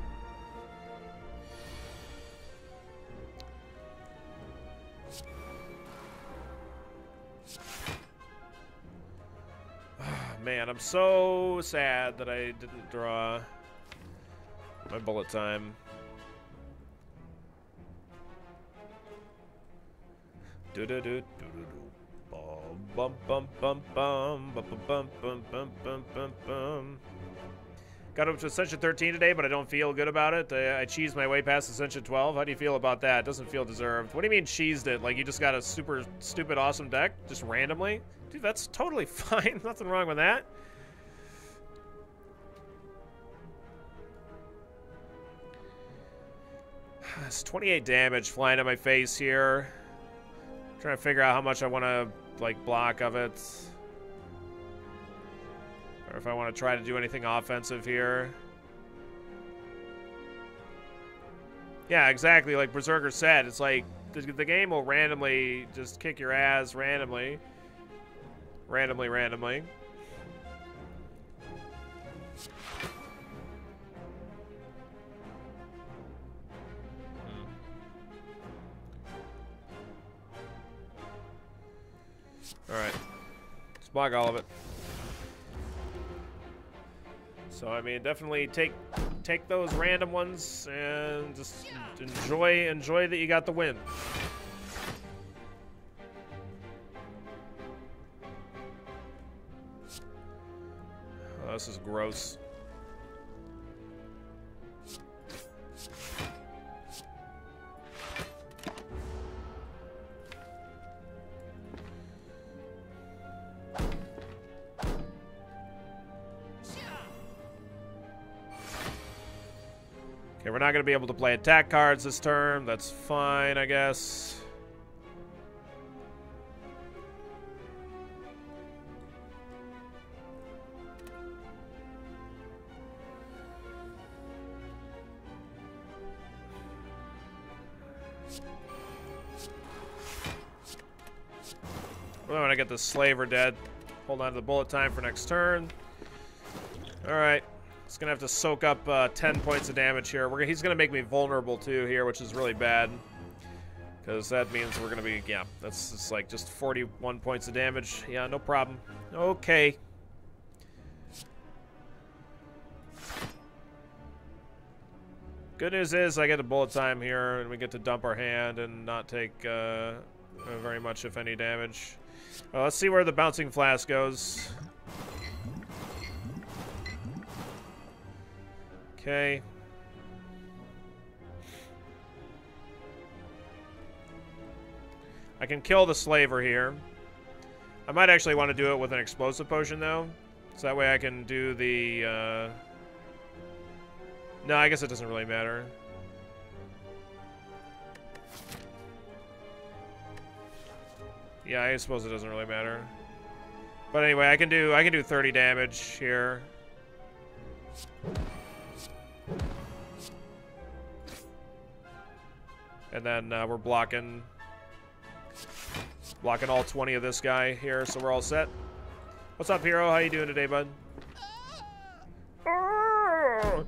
Man, I'm so sad that I didn't draw my bullet time. Do do do do do do. Bum bum bum bum bum bum bum bum bum bum bum. Got up to Ascension 13 today, but I don't feel good about it. I cheesed my way past Ascension 12. How do you feel about that? It doesn't feel deserved. What do you mean cheesed it? Like you just got a super stupid awesome deck just randomly? Dude, that's totally fine. Nothing wrong with that. It's 28 damage flying at my face here. Trying to figure out how much I want to like block of it. Or if I want to try to do anything offensive here. Yeah, exactly like Berserker said. It's like the game will randomly just kick your ass randomly. Randomly. Alright. Let's block all of it. So, I mean, definitely take those random ones and just enjoy that you got the win. Oh, this is gross. Okay, we're not going to be able to play attack cards this turn. That's fine, I guess. Well, when I get the Slaver dead, hold on to the bullet time for next turn. All right. It's going to have to soak up 10 points of damage here. He's going to make me vulnerable, too, here, which is really bad. Because that means we're going to be, yeah, that's like just 41 points of damage. Yeah, no problem. Okay. Good news is I get a bullet time here, and we get to dump our hand and not take very much, if any, damage. Well, let's see where the Bouncing Flask goes. Okay. I can kill the Slaver here. I might actually want to do it with an Explosive Potion, though. So that way I can do the... No, I guess it doesn't really matter. Yeah, I suppose it doesn't really matter. But anyway, I can do 30 damage here. And then we're blocking all 20 of this guy here, so we're all set. What's up, Hero? How you doing today, bud? Oh!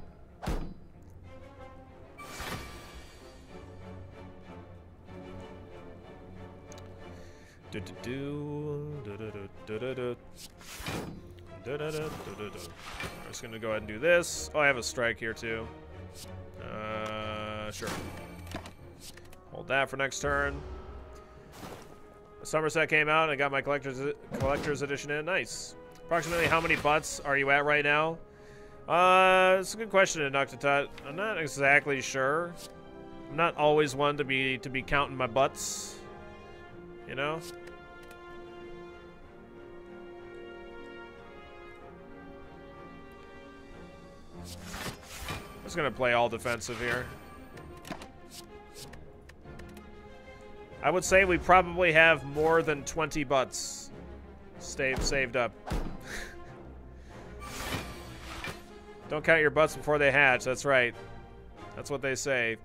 I'm just gonna go ahead and do this. Oh, I have a strike here too. Sure. Hold that for next turn. The summer set came out and I got my collector's edition in. Nice. Approximately how many butts are you at right now? It's a good question, Noctatut. I'm not exactly sure. I'm not always one to be counting my butts. You know? I'm just gonna play all defensive here. I would say we probably have more than 20 butts saved up. Don't count your butts before they hatch, that's right. That's what they say.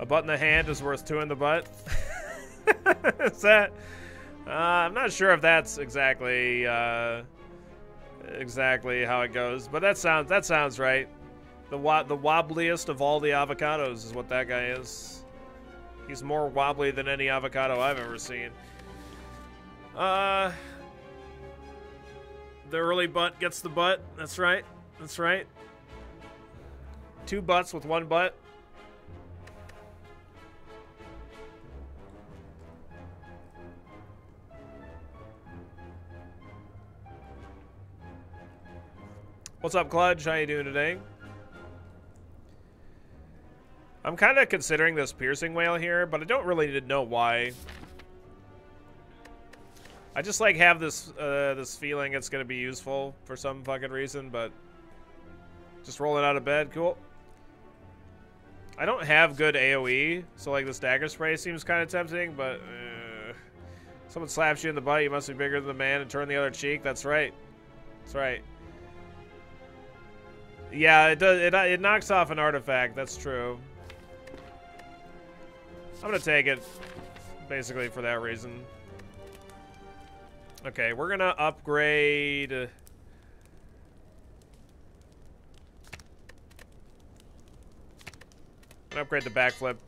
A butt in the hand is worth 2 in the butt. Is that? I'm not sure if that's exactly exactly how it goes, but that sounds right. The wobbliest of all the avocados is what that guy is. He's more wobbly than any avocado I've ever seen. The early butt gets the butt. That's right. That's right. 2 butts with 1 butt. What's up, Cludge? How you doing today? I'm kind of considering this piercing whale here, but I don't really know why. I just like have this this feeling it's gonna be useful for some fucking reason, but just rolling out of bed, cool. I don't have good AoE, so like this dagger spray seems kind of tempting, but someone slaps you in the butt, you must be bigger than the man and turn the other cheek. That's right. That's right. Yeah, it does. It knocks off an artifact. That's true. I'm gonna take it, basically for that reason. Okay, we're gonna upgrade. Upgrade the backflip.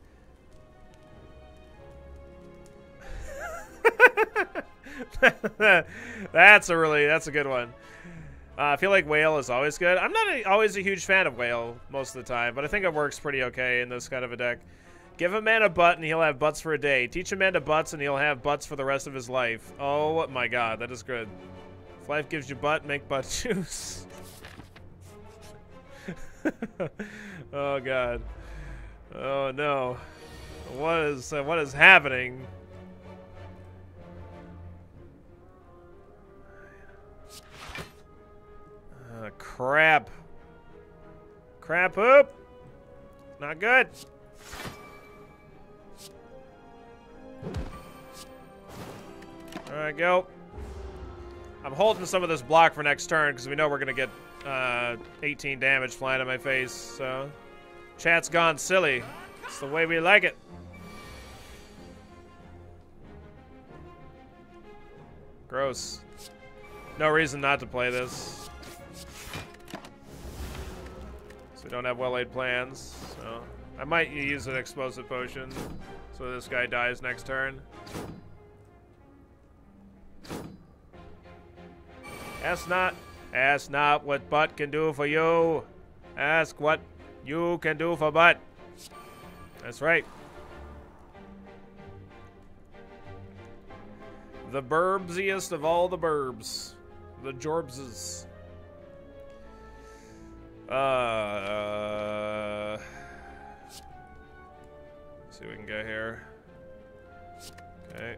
That's a good one. I feel like whale is always good. I'm not always a huge fan of whale most of the time, but I think it works pretty okay in this kind of a deck. Give a man a butt and he'll have butts for a day. Teach a man to butts and he'll have butts for the rest of his life. Oh my god, that is good. If life gives you butt, make butt juice. Oh god. Oh no. What is happening? Crap. Crap oop. Not good. Alright, go. I'm holding some of this block for next turn because we know we're going to get 18 damage flying in my face, so... Chat's gone silly. It's the way we like it. Gross. No reason not to play this. So we don't have well-laid plans, so... I might use an explosive potion so this guy dies next turn. Ask not what butt can do for you. Ask what you can do for butt. That's right. The burbsiest of all the burbs. The Jorbses. Let's see what we can get here. Okay.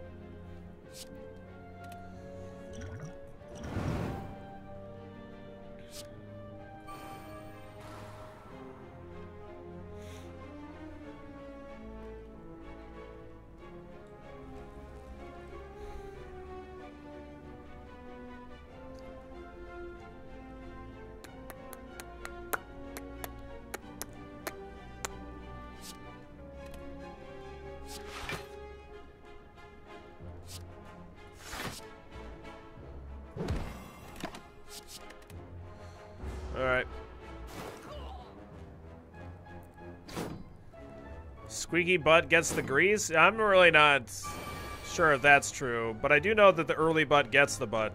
Squeaky butt gets the grease? I'm really not sure if that's true, but I do know that the early butt gets the butt.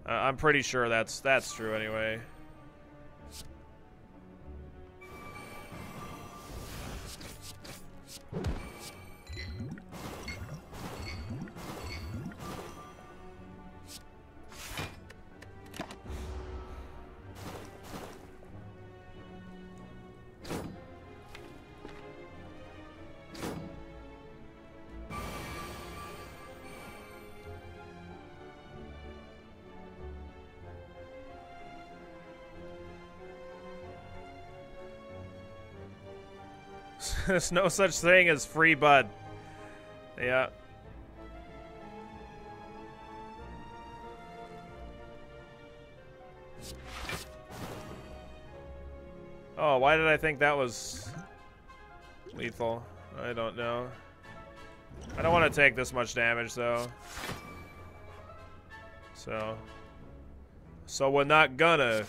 I'm pretty sure that's true anyway. There's no such thing as free bud. Yeah. Oh, why did I think that was lethal? I don't know. I don't want to take this much damage, though. So we're not gonna.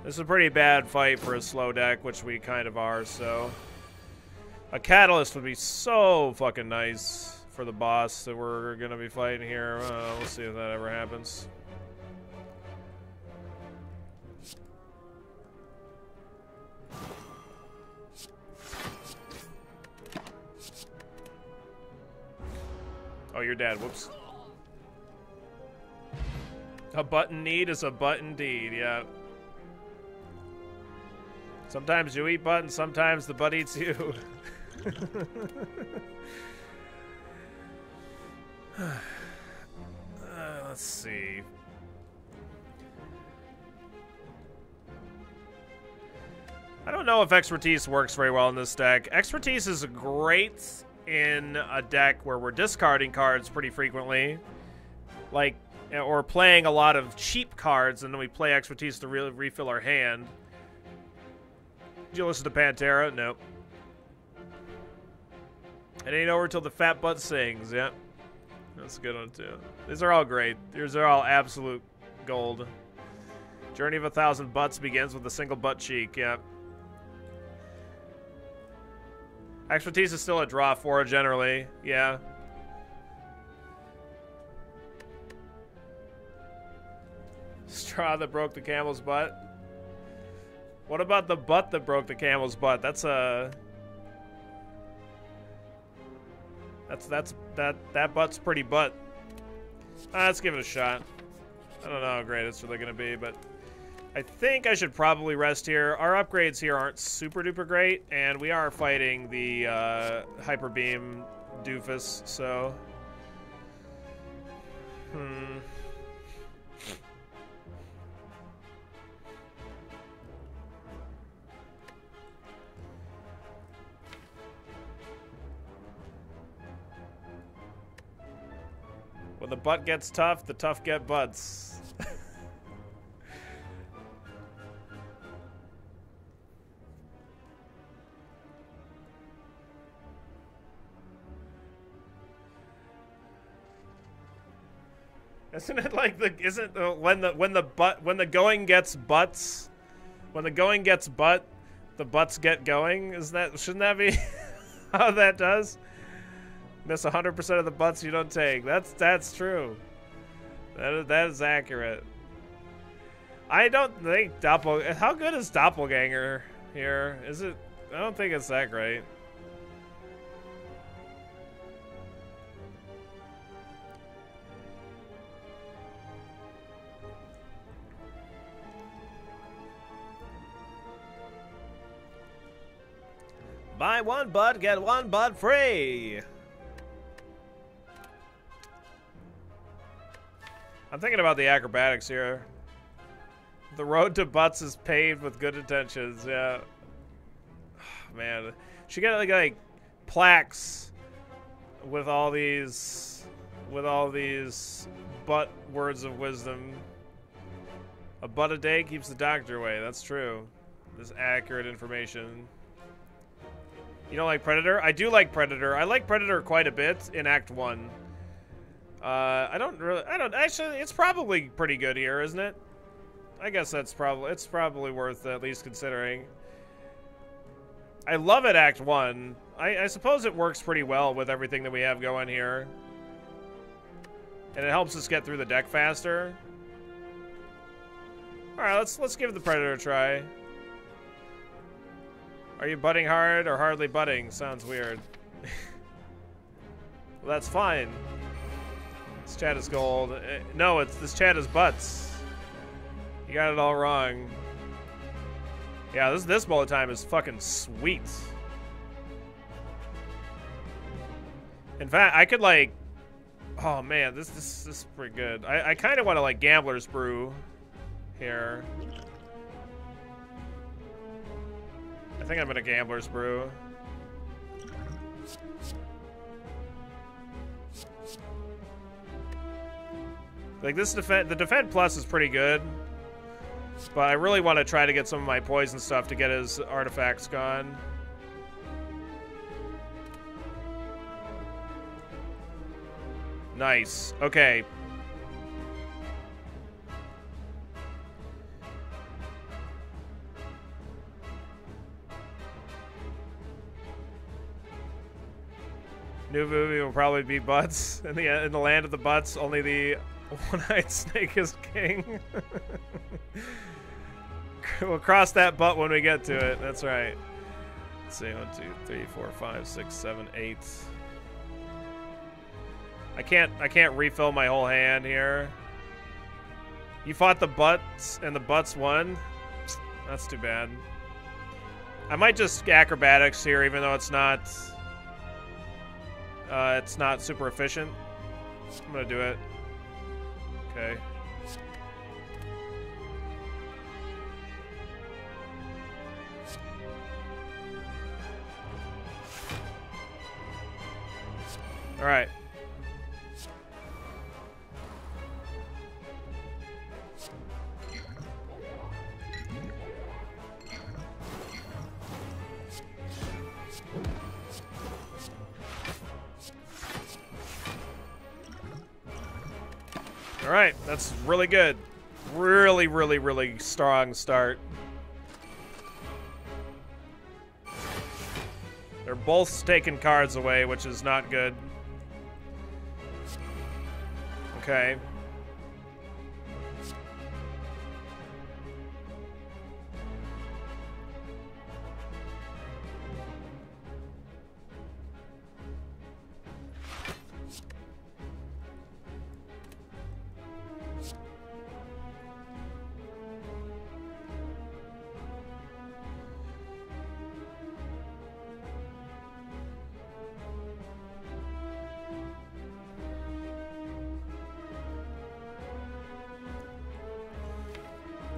This is a pretty bad fight for a slow deck, which we kind of are, so... A catalyst would be so fucking nice for the boss that we're gonna be fighting here. We'll see if that ever happens. Oh, you're dead. Whoops. A button need is a butt indeed, yeah. Sometimes you eat butt, and sometimes the butt eats you. Let's see. I don't know if Expertise works very well in this deck. Expertise is great in a deck where we're discarding cards pretty frequently. Like, or playing a lot of cheap cards, and then we play Expertise to really refill our hand. Did you listen to Pantera? Nope. It ain't over till the fat butt sings. Yep. That's a good one, too. These are all great. These are all absolute gold. Journey of 1,000 Butts begins with a single butt cheek. Yep. Expertise is still a draw 4 generally. Yeah. Straw that broke the camel's butt. What about the butt that broke the camel's butt? That's a... That butt's pretty butt. Let's give it a shot. I don't know how great it's really gonna be, but I think I should probably rest here. Our upgrades here aren't super duper great, and we are fighting the Hyper Beam doofus, so... When the butt gets tough, the tough get butts. Isn't it like the when the going gets butts, when the going gets butt, the butts get going? Shouldn't that be how that does? Miss 100% of the butts you don't take. That's true. That is accurate. I don't think how good is Doppelganger here? Is it? I don't think it's that great. Buy one butt, get one butt free. I'm thinking about the acrobatics here. The road to butts is paved with good intentions. Yeah. Man, she got like plaques with all these butt words of wisdom. A butt a day keeps the doctor away. That's true. This accurate information. You don't like Predator? I do like Predator. I like Predator quite a bit in Act 1. Actually, it's probably pretty good here, isn't it? I guess it's probably worth at least considering. I love it, Act 1. I suppose it works pretty well with everything that we have going here. And it helps us get through the deck faster. Alright, let's give the Predator a try. Are you butting hard or hardly butting? Sounds weird. Well, that's fine. This chat is gold. No, this chat is butts. You got it all wrong. Yeah, this bullet time is fucking sweet. In fact, I could like, oh man, this is pretty good. I kind of want to like Gambler's Brew here. I think I'm gonna Gambler's Brew. Like this the Defend Plus is pretty good. But I really want to try to get some of my poison stuff to get his artifacts gone. Nice. Okay. New movie will probably be butts. In the land of the butts, only the one-eyed snake is king. We'll cross that butt when we get to it. That's right. Let's see. 1, 2, 3, 4, 5, 6, 7, 8. I can't refill my whole hand here. You fought the butts and the butts won? That's too bad. I might just acrobatics here, even though it's not super efficient. I'm gonna do it. Okay. All right. All right, that's really good. Really, really, really strong start. They're both taking cards away, which is not good. Okay.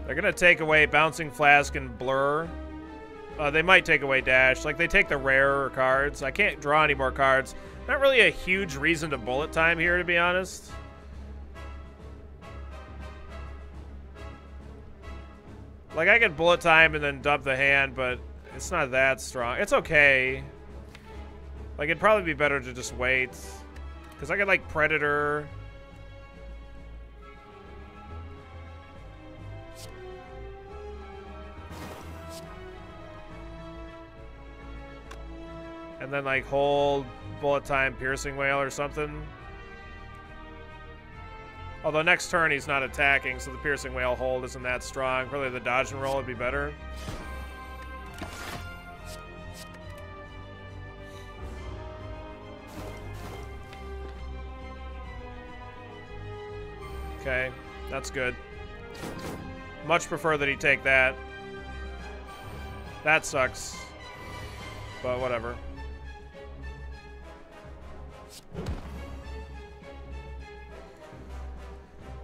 They're gonna take away Bouncing Flask and Blur. They might take away Dash. Like, they take the rarer cards. I can't draw any more cards. Not really a huge reason to bullet time here, to be honest. Like, I could bullet time and then dump the hand, but it's not that strong. It's okay. Like, it'd probably be better to just wait. Because I could, like, Predator. And then, like, hold bullet time Piercing Whale or something. Although next turn he's not attacking, so the Piercing Whale hold isn't that strong. Probably the dodge and roll would be better. Okay, that's good. Much prefer that he take that. That sucks. But whatever.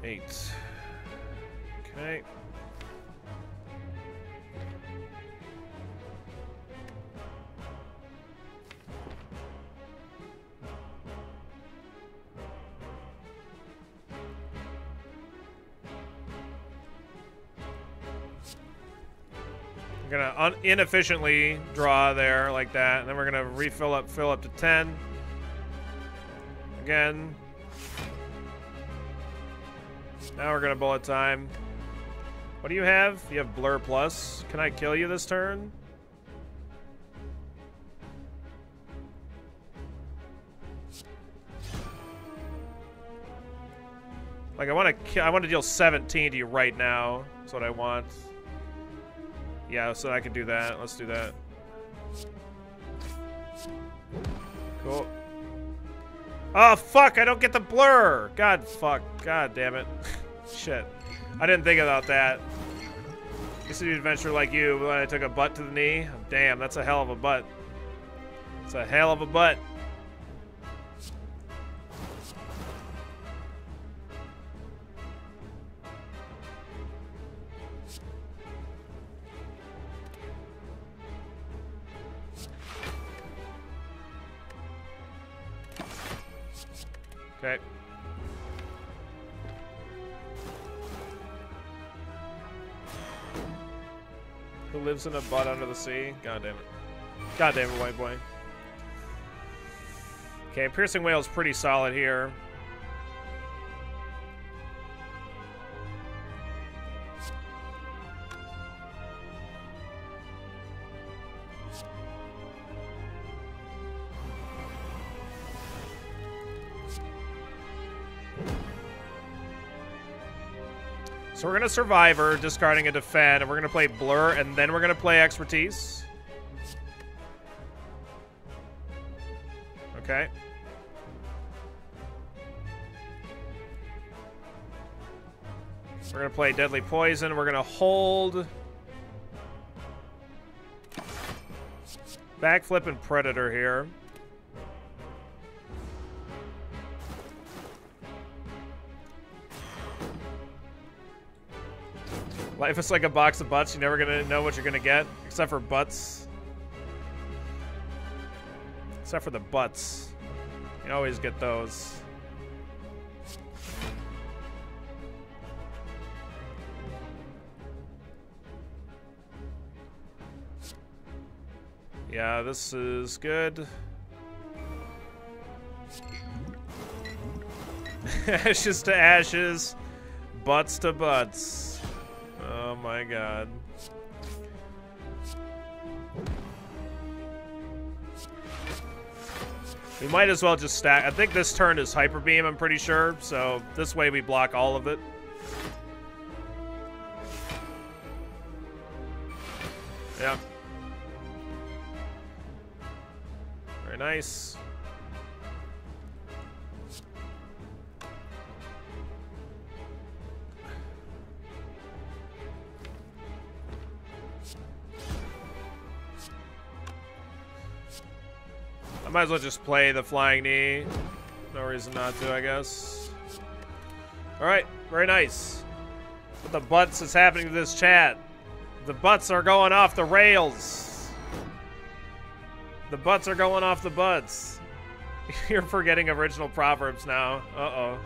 Eight. Okay. I'm gonna inefficiently draw there like that, and then we're gonna fill up to 10. Again. Now we're gonna bullet time. What do you have? You have Blur Plus. Can I kill you this turn? Like, I want to deal 17 to you right now. That's what I want. Yeah, so I can do that. Let's do that. Cool. Oh, fuck! I don't get the blur! God, fuck. God damn it. Shit. I didn't think about that. Used to do adventure like you when I took a butt to the knee. Damn, that's a hell of a butt. It's a hell of a butt. Okay. Who lives in a butt under the sea? God damn it. God damn it, white boy. Okay, Piercing Whale's pretty solid here. So we're going to Survivor, discarding a Defend, and we're going to play Blur, and then we're going to play Expertise. Okay. We're going to play Deadly Poison. We're going to hold Backflip and Predator here. Life is like a box of butts. You're never gonna know what you're gonna get, except for butts. Except for the butts. You always get those. Yeah, this is good. Ashes to ashes, butts to butts. Oh my god. We might as well just stack. I think this turn is Hyper Beam, I'm pretty sure. So this way we block all of it. Yeah. Very nice. I might as well just play the Flying Knee. No reason not to, I guess. Alright, very nice. What the butts is happening to this chat? The butts are going off the rails. The butts are going off the butts. You're forgetting original Proverbs now. Uh-oh.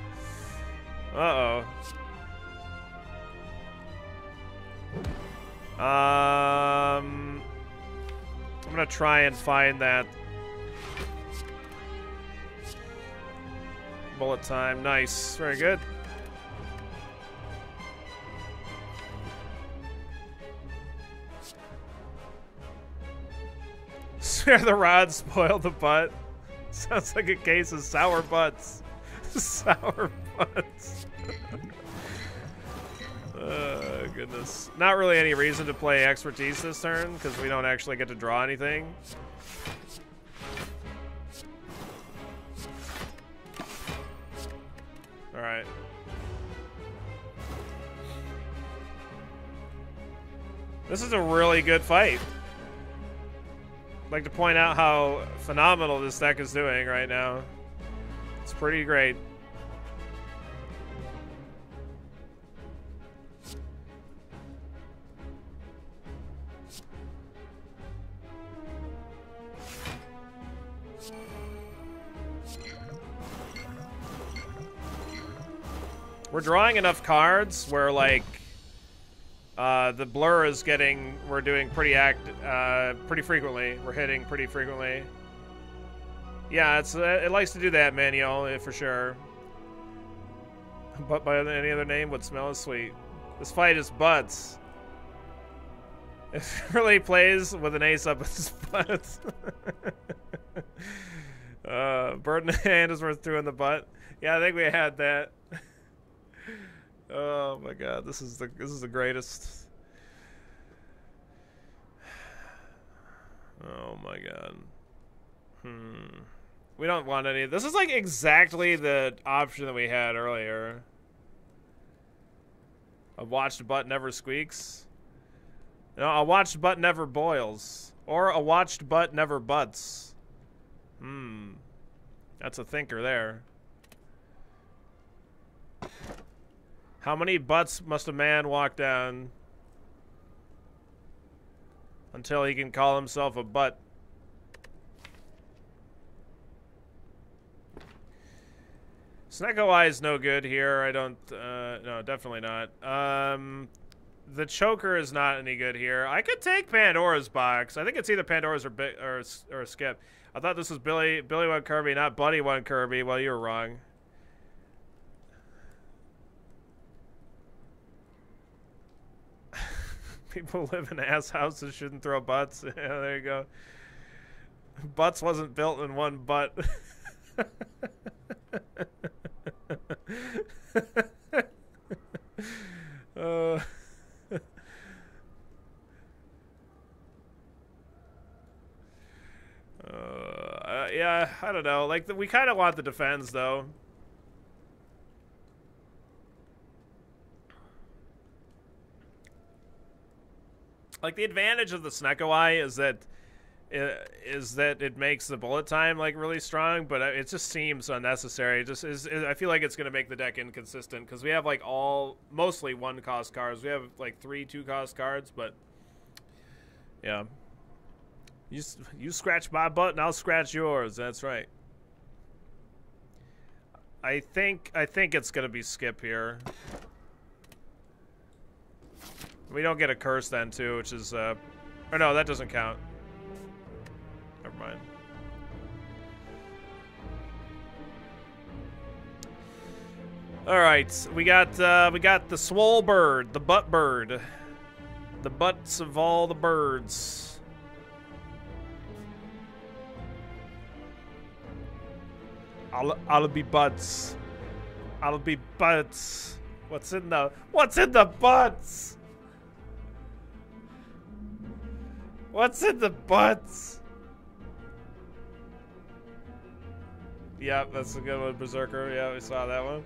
Uh-oh. I'm gonna try and find that. Bullet time, nice, very good. Swear the rod spoiled the butt. Sounds like a case of sour butts. Sour butts. Oh, goodness. Not really any reason to play Expertise this turn, because we don't actually get to draw anything. Alright. This is a really good fight. I'd like to point out how phenomenal this deck is doing right now. It's pretty great. We're drawing enough cards where, like, the blur is getting, we're doing pretty frequently. We're hitting pretty frequently. Yeah, it likes to do that, Manuel, for sure. But by any other name would smell as sweet. This fight is butts. If it really plays with an ace up, it's butts. Bird in the hand is worth two in the butt. Yeah, I think we had that. Oh my god, this is the greatest. Oh my god. We don't want any. This is like exactly the option that we had earlier. A watched butt never squeaks. No, a watched butt never boils. Or a watched butt never butts. That's a thinker there. How many butts must a man walk down until he can call himself a butt? Snecko Eye is no good here. I don't, no, definitely not. The Choker is not any good here. I could take Pandora's Box. I think it's either Pandora's or Skip. I thought this was Billy One Kirby, not Buddy One Kirby. Well, you were wrong. People live in ass houses shouldn't throw butts. Yeah, there you go. Butts wasn't built in one butt. Yeah, I don't know. Like, we kind of want the defense, though. Like, the advantage of the Snecko Eye is that it makes the bullet time like really strong, but it just seems unnecessary. It just is. I feel like it's going to make the deck inconsistent because we have like mostly 1-cost cards. We have like 3 2-cost cards, but yeah. You scratch my butt and I'll scratch yours. That's right. I think it's going to be Skip here. We don't get a curse then too, which is or no, that doesn't count. Never mind. All right, we got the swole bird, the butt bird, the butts of all the birds. I'll be butts. I'll be butts. What's in the butts? What's in the butts? Yeah, that's a good one, Berserker. Yeah, we saw that one.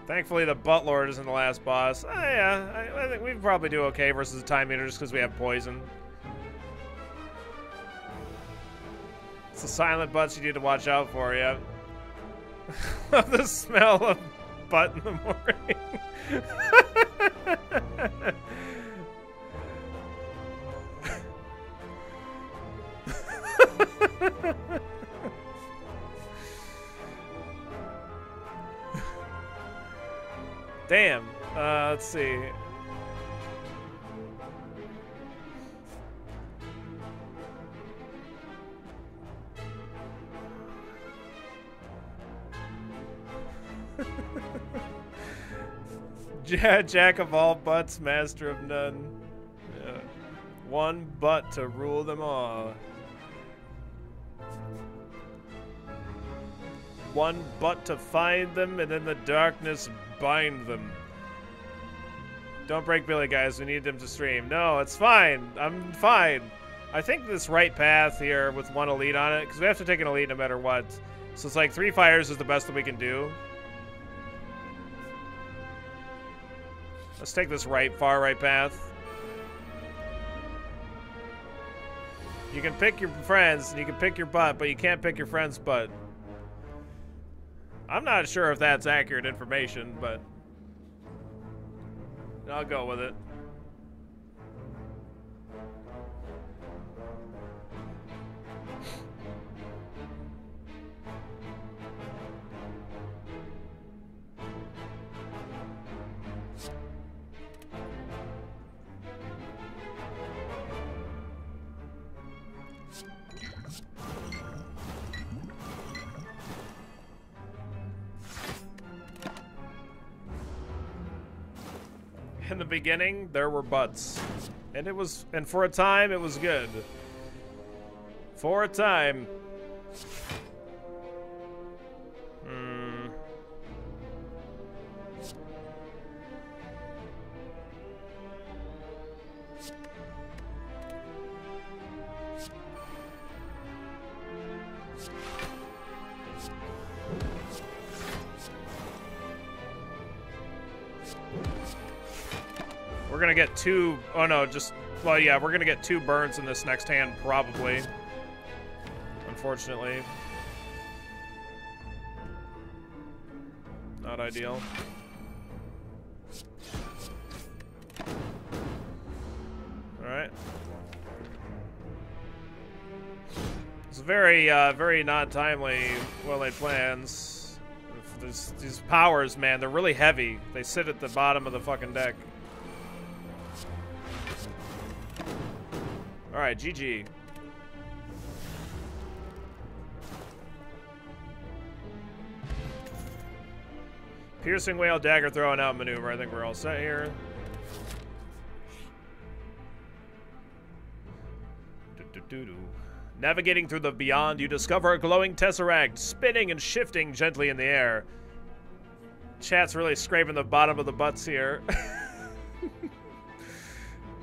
Thankfully, the Butt Lord isn't the last boss. Yeah, I think we'd probably do okay versus the Time Eater just because we have poison. It's the silent butts you need to watch out for, yeah. The smell of butt in the morning. Damn. Let's see. Jack of all butts, master of none. Yeah. One butt to rule them all. One butt to find them, and in the darkness bind them. Don't break Billy, guys. We need him to stream. No, it's fine. I'm fine. I think this right path here with one elite on it, because we have to take an elite no matter what. So it's like 3 fires is the best that we can do. Let's take this far right path. You can pick your friends, and you can pick your butt, but you can't pick your friend's butt. I'm not sure if that's accurate information, but I'll go with it. In the beginning, there were butts. And for a time, it was good. For a time. We're gonna get two, oh no, well, yeah, we're gonna get 2 burns in this next hand, probably. Unfortunately. Not ideal. Alright. It's very, very not timely, well-laid plans. These powers, man, they're really heavy. They sit at the bottom of the fucking deck. Alright, GG. Piercing Whale, Dagger Throwing Out maneuver. I think we're all set here. Navigating through the beyond, you discover a glowing tesseract, spinning and shifting gently in the air. Chat's really scraping the bottom of the butts here.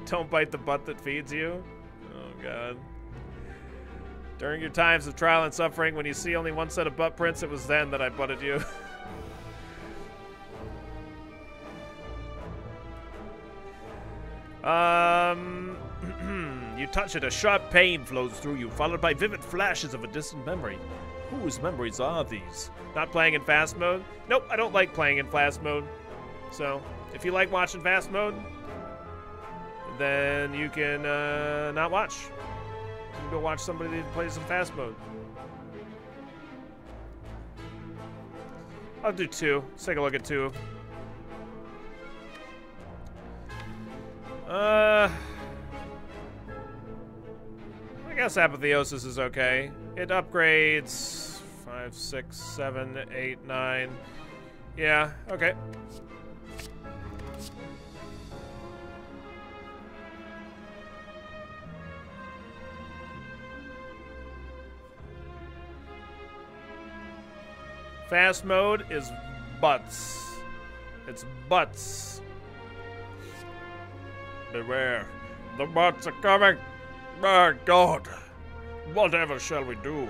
Don't bite the butt that feeds you. Oh, God. During your times of trial and suffering, when you see only one set of butt prints, it was then that I butted you. You touch it, a sharp pain flows through you, followed by vivid flashes of a distant memory. Whose memories are these? Not playing in fast mode? Nope, I don't like playing in fast mode. So, if you like watching fast mode, then you can not watch. You can go watch somebody that plays in fast mode. I'll do 2. Let's take a look at 2. I guess Apotheosis is okay. It upgrades 5, 6, 7, 8, 9. Yeah, okay. Fast mode is butts. It's butts. Beware. The butts are coming. My God. Whatever shall we do?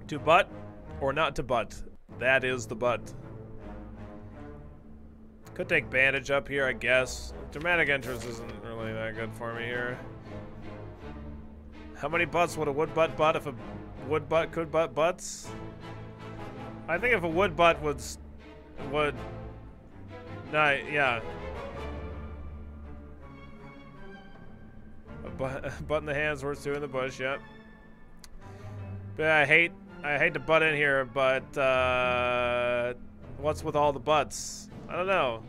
To butt or not to butt? That is the butt. Could take bandage up here, I guess. Dramatic entrance isn't really that good for me here. How many butts would a wood butt butt if a wood butt could butt butts? I think if a wood butt would yeah. A butt in the hand's worth 2 in the bush, yep. But I hate to butt in here, but what's with all the butts? I don't know.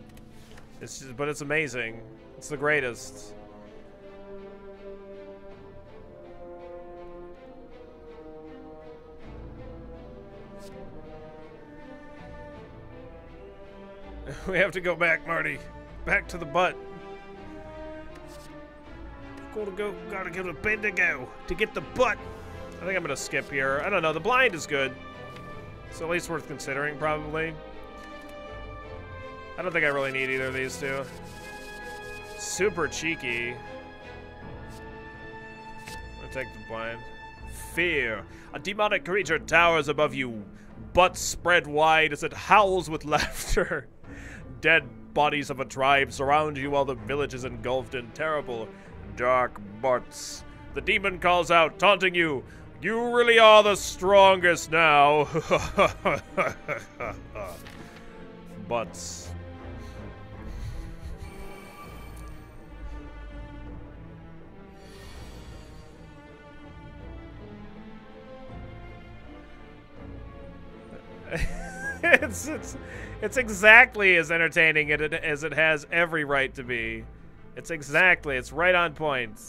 But it's amazing. It's the greatest. We have to go back, Marty. Back to the butt. Gotta give it a Bendigo to get the butt. I think I'm gonna skip here. I don't know. The blind is good. It's at least worth considering, probably. I don't think I really need either of these two. Super cheeky. I'll take the blind. Fear. A demonic creature towers above you. Butt spread wide as it howls with laughter. Dead bodies of a tribe surround you while the village is engulfed in terrible, dark butts. The demon calls out, taunting you. You really are the strongest now. Butts. It's exactly as entertaining as it has every right to be. It's right on point.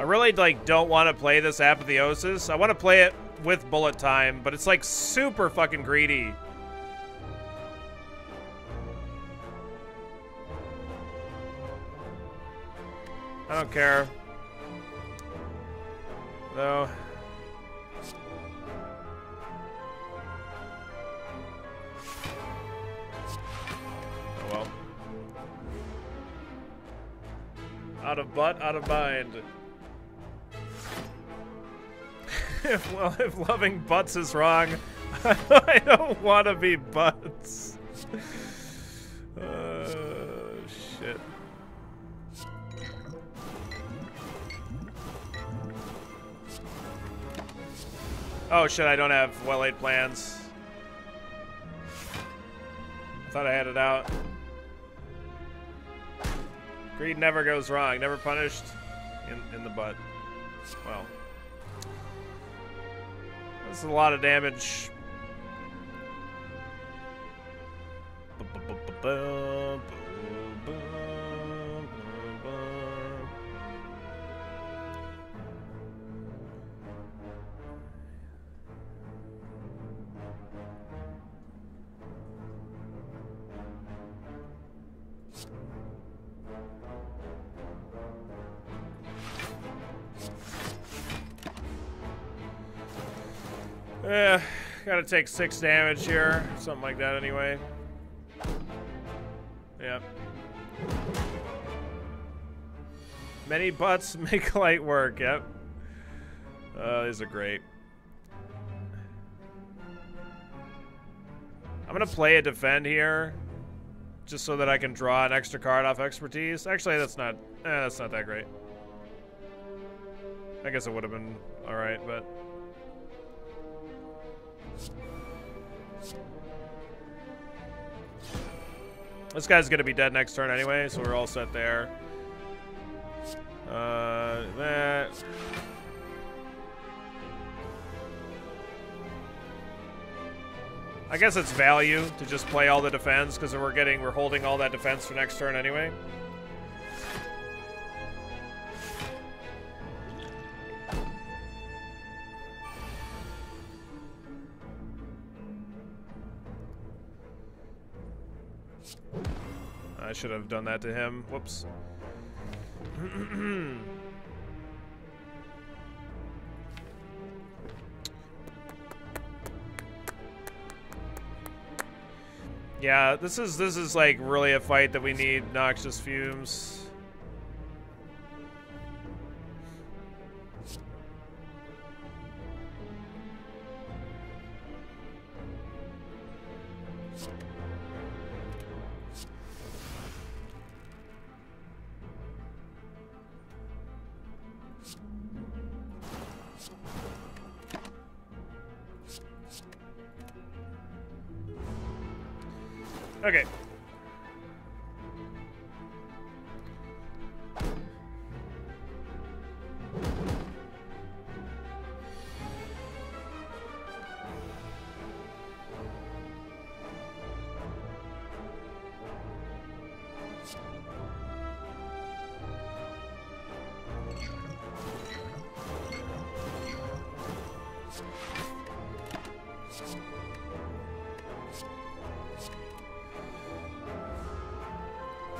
I really like don't want to play this Apotheosis. I want to play it with bullet time, but it's like super fucking greedy. I don't care. Though. Oh well. Out of butt, out of mind. if loving butts is wrong, I don't want to be butts. Shit. Oh shit, I don't have well-laid plans. I thought I had it out. Greed never goes wrong, never punished in the butt. Well. This is a lot of damage. Gotta take 6 damage here. Something like that anyway. Yep. Many butts make light work, yep. These are great. I'm gonna play a defend here. Just so that I can draw an extra card off expertise. Actually, that's not that great. I guess it would have been alright, but... This guy's gonna be dead next turn anyway, so we're all set there. That. I guess it's value to just play all the defense because we're holding all that defense for next turn anyway. I should have done that to him. Whoops. Yeah, this is like really a fight that we need Noxious Fumes. Okay.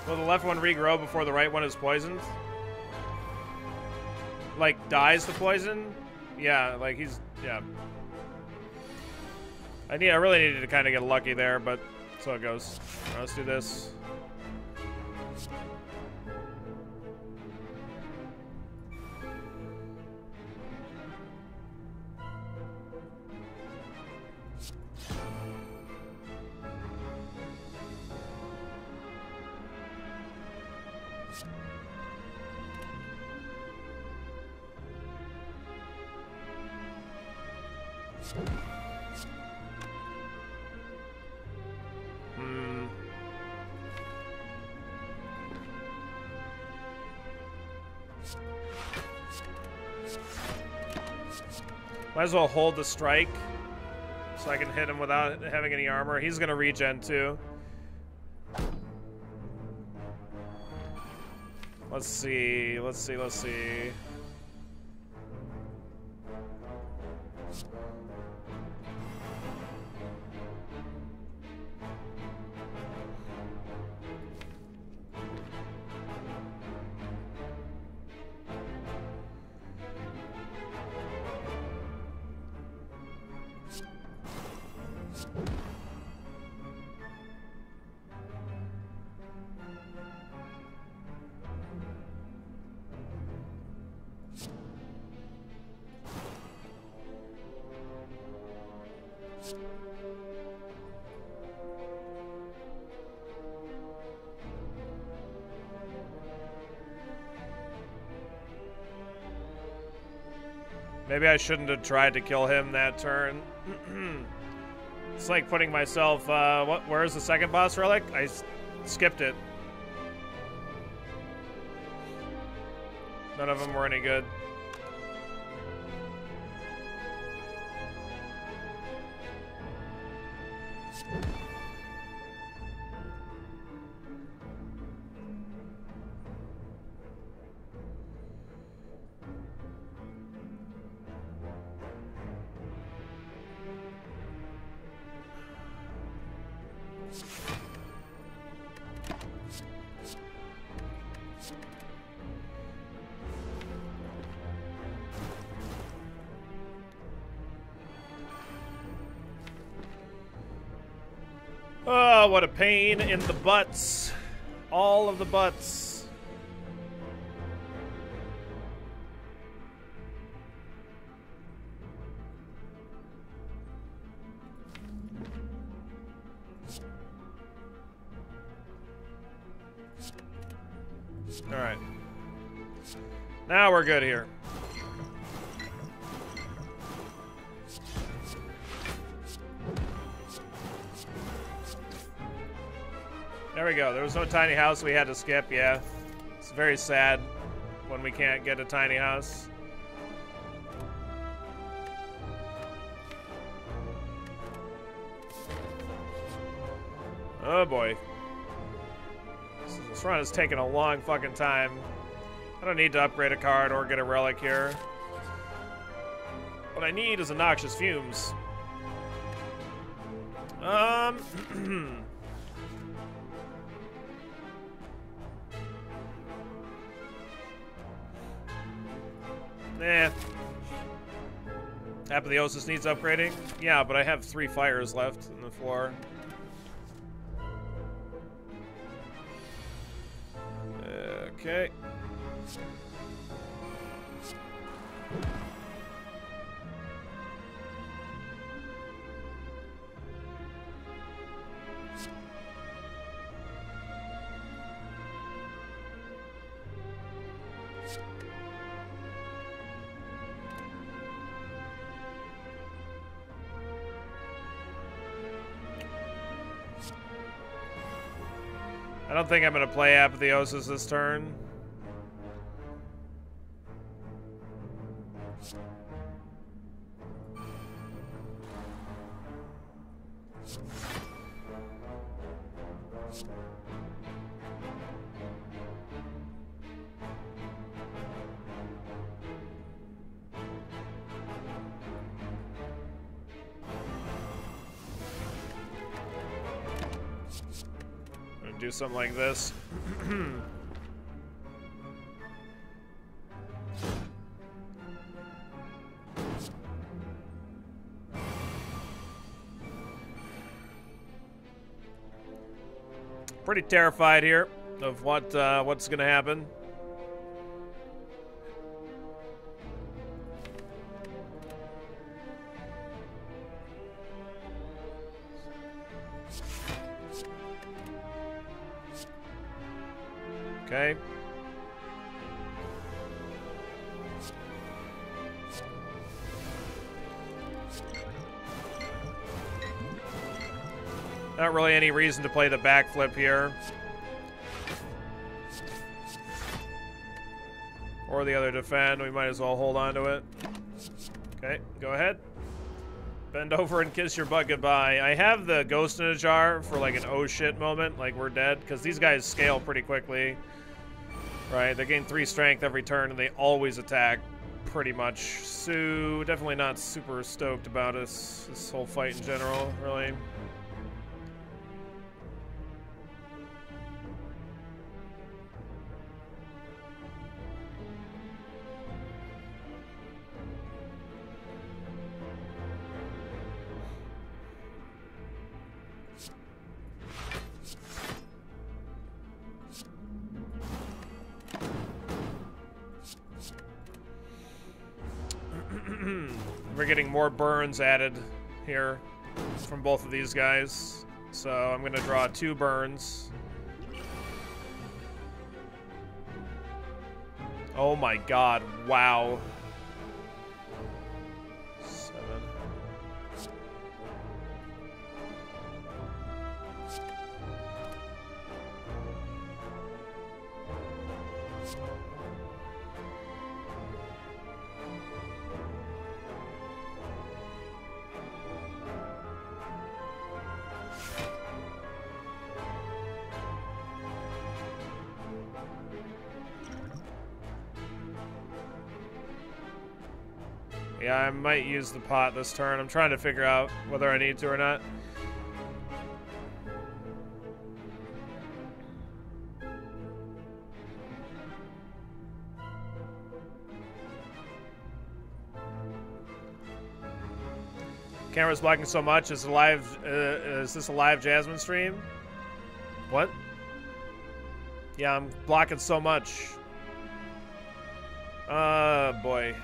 Will the left one regrow before the right one is poisoned? Like, dies to poison? Yeah, like he's... yeah. I really needed to kind of get lucky there, but so it goes. All right, let's do this. Might as well hold the strike so I can hit him without having any armor. He's gonna regen too. Let's see. Maybe I shouldn't have tried to kill him that turn. It's like putting myself, where's the second boss relic? I skipped it. None of them were any good. Oh, what a pain in the butts. All of the butts. All right. Now we're good here. There we go. There was no tiny house we had to skip. Yeah. It's very sad when we can't get a tiny house. Oh boy. This run is taking a long fucking time. I don't need to upgrade a card or get a relic here. What I need is a noxious fumes. Eh. Apotheosis needs upgrading? Yeah, but I have 3 fires left in the floor. Okay. I don't think I'm going to play Apotheosis this turn. Do something like this. Pretty terrified here of what's gonna happen. Okay. Not really any reason to play the backflip here. Or the other defend. We might as well hold on to it. Okay, go ahead. Bend over and kiss your butt goodbye. I have the ghost in a jar for like an oh shit moment, like we're dead, because these guys scale pretty quickly. Right, they gain 3 strength every turn, and they always attack, pretty much. So, definitely not super stoked about this whole fight in general, really. We're getting more burns added here from both of these guys. So I'm going to draw 2 burns. Oh my god, wow. Yeah, I might use the pot this turn. I'm trying to figure out whether I need to or not. Camera's blocking so much. Is this a live Jasmine stream? What? Yeah, I'm blocking so much. Boy.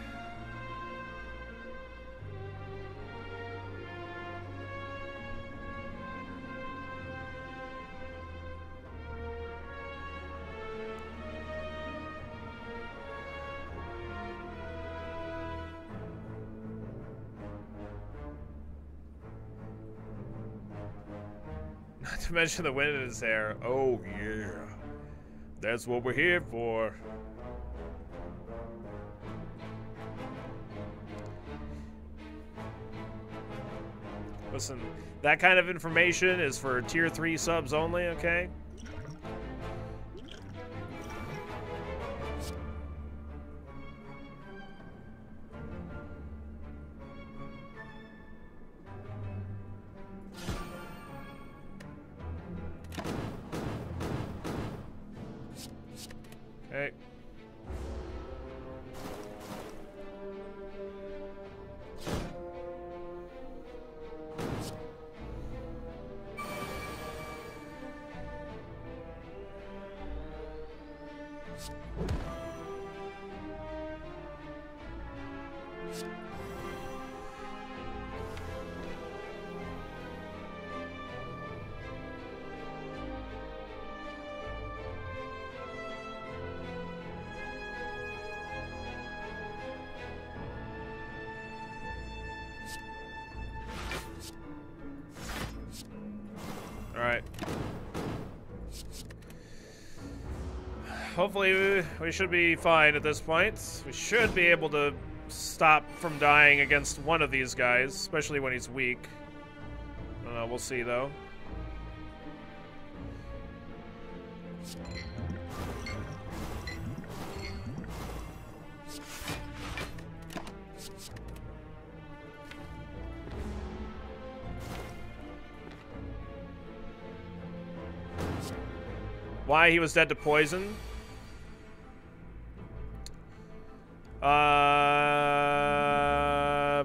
Not to mention the wind in his hair. Oh, yeah. That's what we're here for. Listen, that kind of information is for tier 3 subs only, okay? Okay. Alright. Hopefully we should be fine at this point. We should be able to stop from dying against one of these guys, especially when he's weak. I don't know, we'll see though. Why he was dead to poison?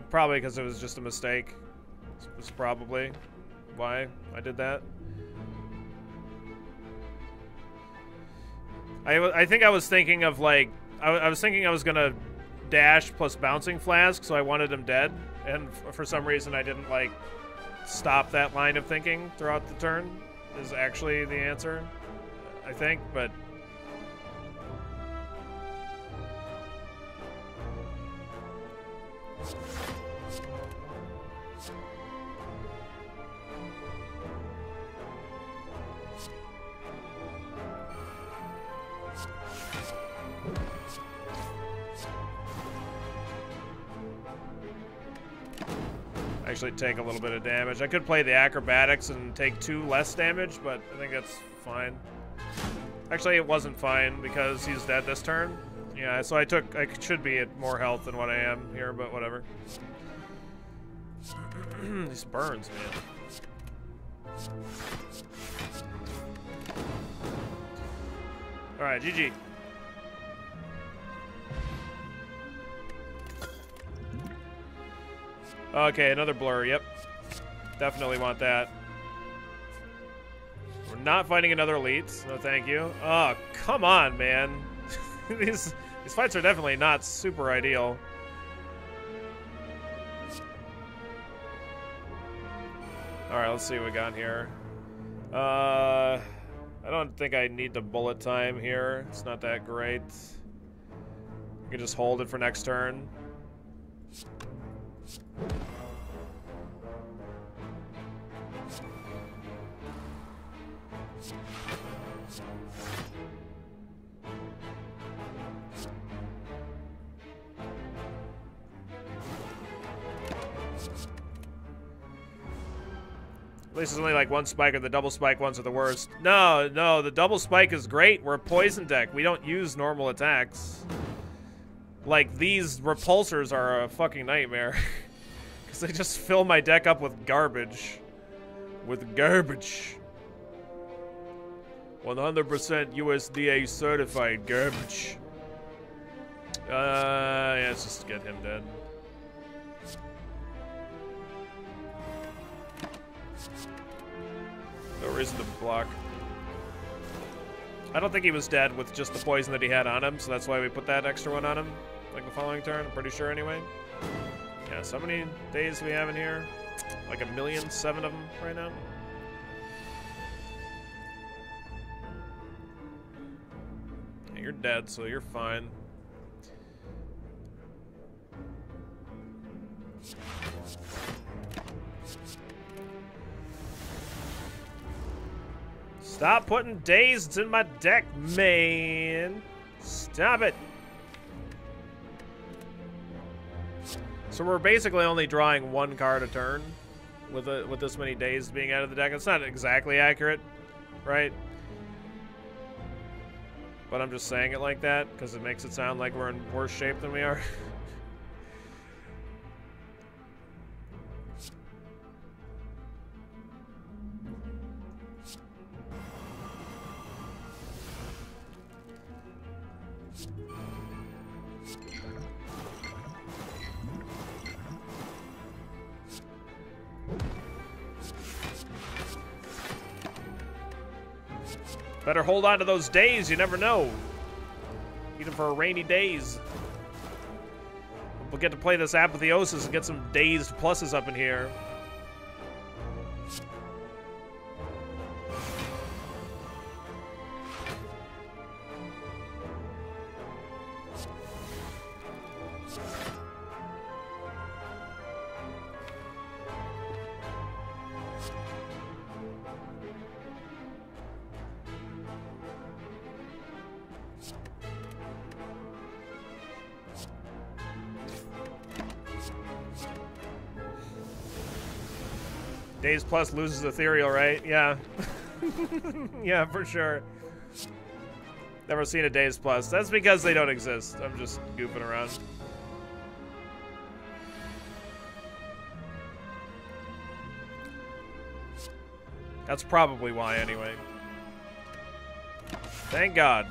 Probably because it was just a mistake. That's probably why I did that. I think I was thinking of like I was thinking I was gonna dash plus bouncing flask, so I wanted him dead, and for some reason I didn't like stop that line of thinking throughout the turn. Is actually the answer, I think, but. Actually take a little bit of damage. I could play the acrobatics and take 2 less damage, but I think that's fine. Actually, it wasn't fine because he's dead this turn. Yeah, so I should be at more health than what I am here, but whatever. These burns, man. Alright, GG. Okay, another blur, yep. Definitely want that. We're not fighting another elite. No, thank you. Oh, come on, man. These fights are definitely not super ideal. Alright, let's see what we got here. I don't think I need the bullet time here. It's not that great. I can just hold it for next turn. At least there's only like one spike, or the double spike ones are the worst. No, the double spike is great. We're a poison deck. We don't use normal attacks. like, these repulsors are a fucking nightmare. Because they just fill my deck up with garbage. With garbage. 100% USDA certified garbage. Yeah, let's just get him dead. No reason to block. I don't think he was dead with just the poison that he had on him, so that's why we put that extra one on him, like the following turn, I'm pretty sure anyway. Yeah, so many days do we have in here? Like 1,000,007 of them right now. Yeah, you're dead, so you're fine. Stop putting dazed in my deck, man. Stop it. So we're basically only drawing one card a turn with this many dazed being out of the deck. It's not exactly accurate, right? But I'm just saying it like that because it makes it sound like we're in worse shape than we are. Better hold on to those days, you never know. Need them for rainy days. We'll get to play this Apotheosis and get some dazed pluses up in here. Days Plus loses Ethereal, right? Yeah. Yeah, for sure. Never seen a Days Plus. That's because they don't exist. I'm just goofing around. That's probably why, anyway. Thank God.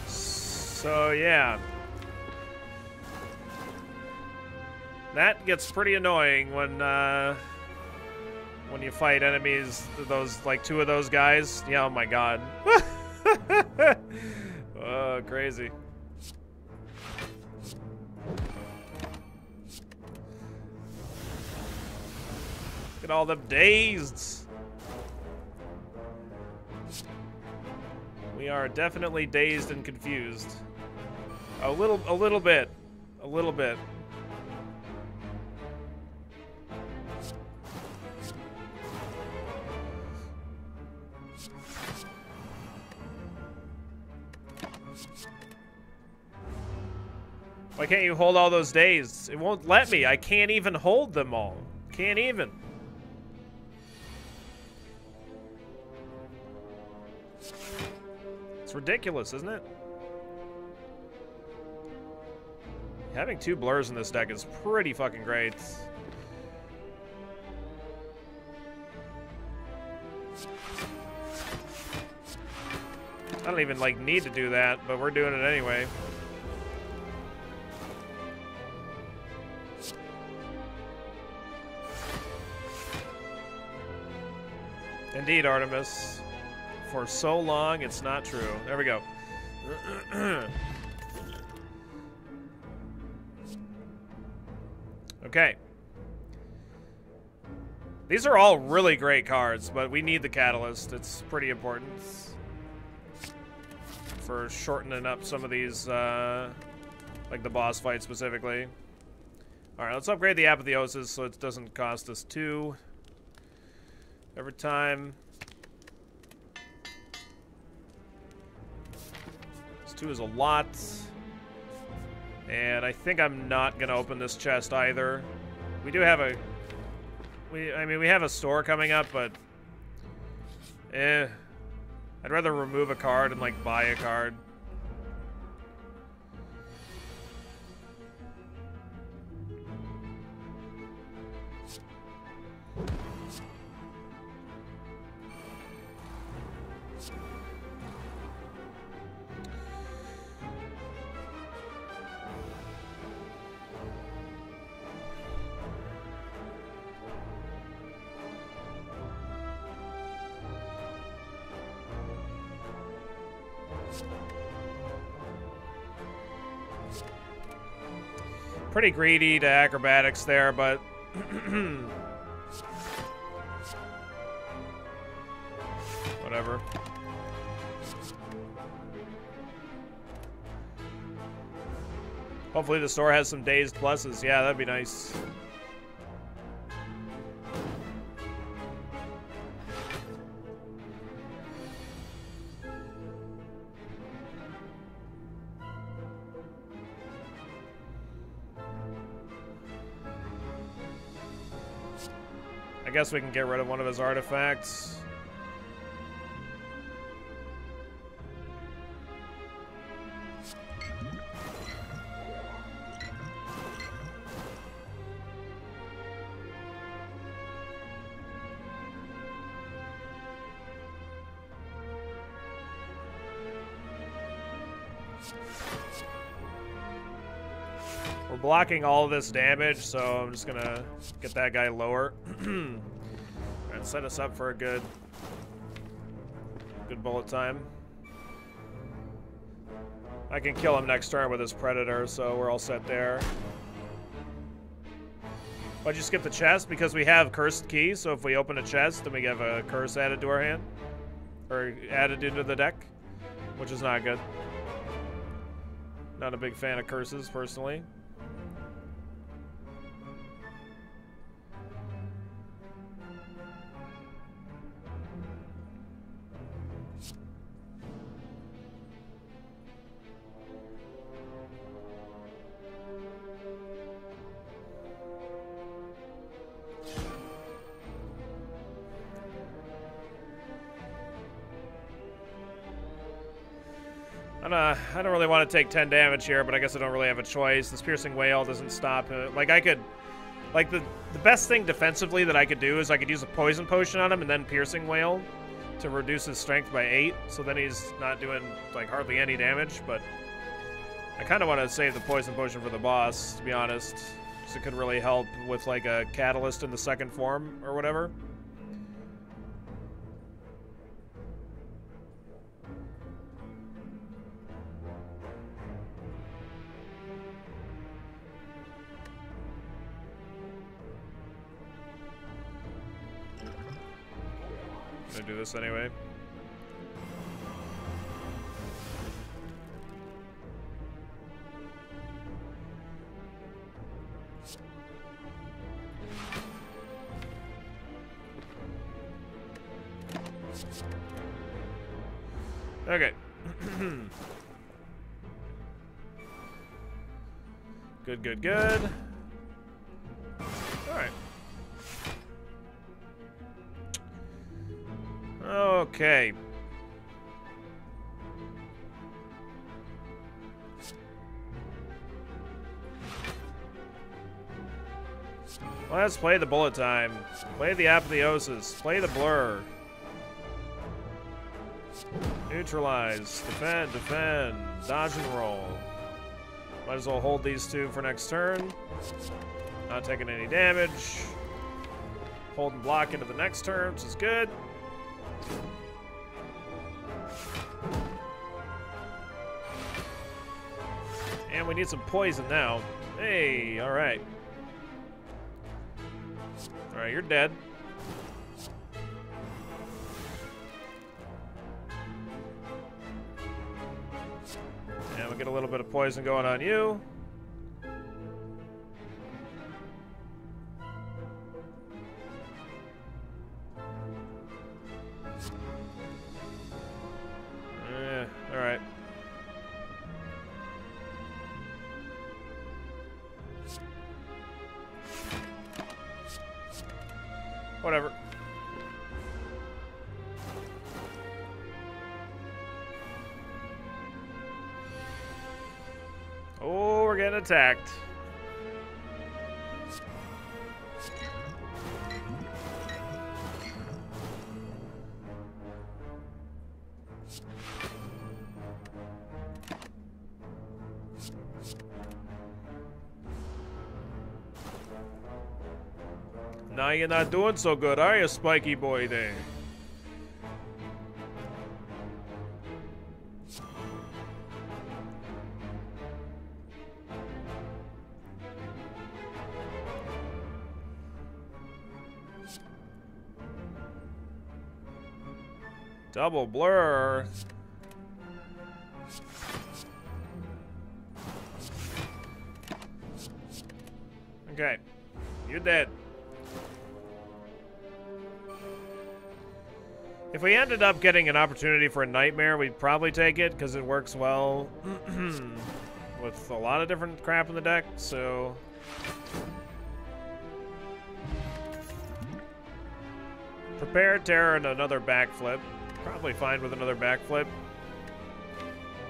So, yeah. That gets pretty annoying when you fight enemies, those, like, two of those guys. Yeah, oh my God. Oh, crazy. Look at all them dazed. We are definitely dazed and confused. A little bit. A little bit. Why can't you hold all those days? It won't let me. I can't even hold them all. Can't even. It's ridiculous, isn't it? Having two blurs in this deck is pretty fucking great. I don't even, like, need to do that, but we're doing it anyway. Indeed, Artemis. For so long, it's not true. There we go. Okay. These are all really great cards, but we need the Catalyst. It's pretty important for shortening up some of these, like the boss fight specifically. All right, let's upgrade the Apotheosis so it doesn't cost us 2 every time. This 2 is a lot. And I think I'm not gonna open this chest either. We do have a... I mean, we have a store coming up, but... I'd rather remove a card and, like, buy a card. Pretty greedy to acrobatics there, but whatever. Hopefully the store has some dazed pluses. Yeah, that'd be nice. I guess we can get rid of one of his artifacts. We're blocking all of this damage, so I'm just gonna get that guy lower. And set us up for a good bullet time. I can kill him next turn with his Predator, so we're all set there. Why'd you skip the chest? Because we have Cursed Key, so if we open a chest, then we have a curse added to our hand. Or added into the deck, which is not good. Not a big fan of curses, personally. I don't really want to take 10 damage here, but I guess I don't really have a choice. This Piercing Wail doesn't stop it. Like, I could... Like, the best thing defensively that I could do is I could use a Poison Potion on him and then Piercing Wail to reduce his strength by 8. So then he's not doing, like, hardly any damage, but... I kind of want to save the Poison Potion for the boss, to be honest. Because it could really help with, like, a Catalyst in the second form or whatever. I'm gonna do this anyway. Okay. Good, good, good. All right. Okay. Let's play the bullet time. Play the apotheosis. Play the blur. Neutralize. Defend, defend. Dodge and roll. Might as well hold these two for next turn. Not taking any damage. Hold and block into the next turn, which is good. And we need some poison now. Hey, alright. Alright, you're dead. And we'll get a little bit of poison going on you. Alright. Whatever. Oh, we're getting attacked. Now you're not doing so good, are you, Spiky Boy there? Double blur. Okay. You're dead. If we ended up getting an opportunity for a nightmare, we'd probably take it because it works well with a lot of different crap in the deck, so... Prepare Terror and another backflip. Probably fine with another backflip.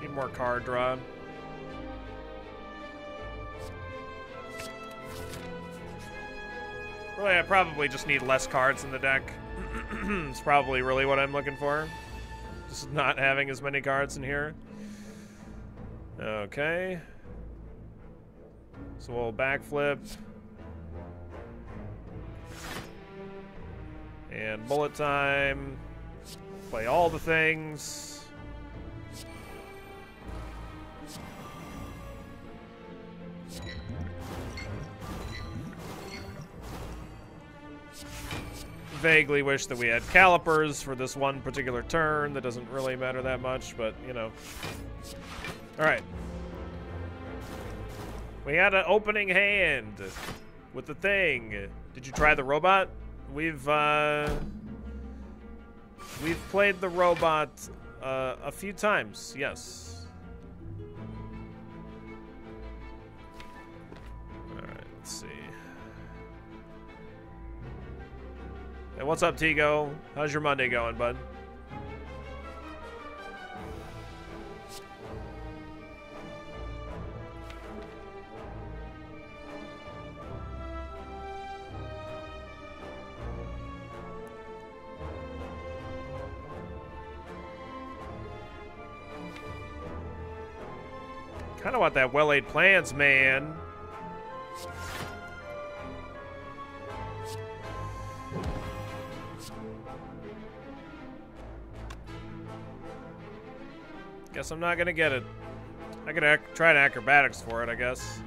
Need more card draw. Really, I probably just need less cards in the deck. It's probably really what I'm looking for. Just not having as many cards in here. Okay. So we'll backflip. And bullet time. Play all the things. Vaguely wish that we had calipers for this one particular turn. That doesn't really matter that much, but, you know. Alright. We had an opening hand with the thing. Did you try the robot? We've played the robot a few times, yes. Alright, let's see. Hey, what's up, Tigo? How's your Monday going, bud? Kind of want that well-laid plans, man. Guess I'm not gonna get it. I could try an acrobatics for it, I guess.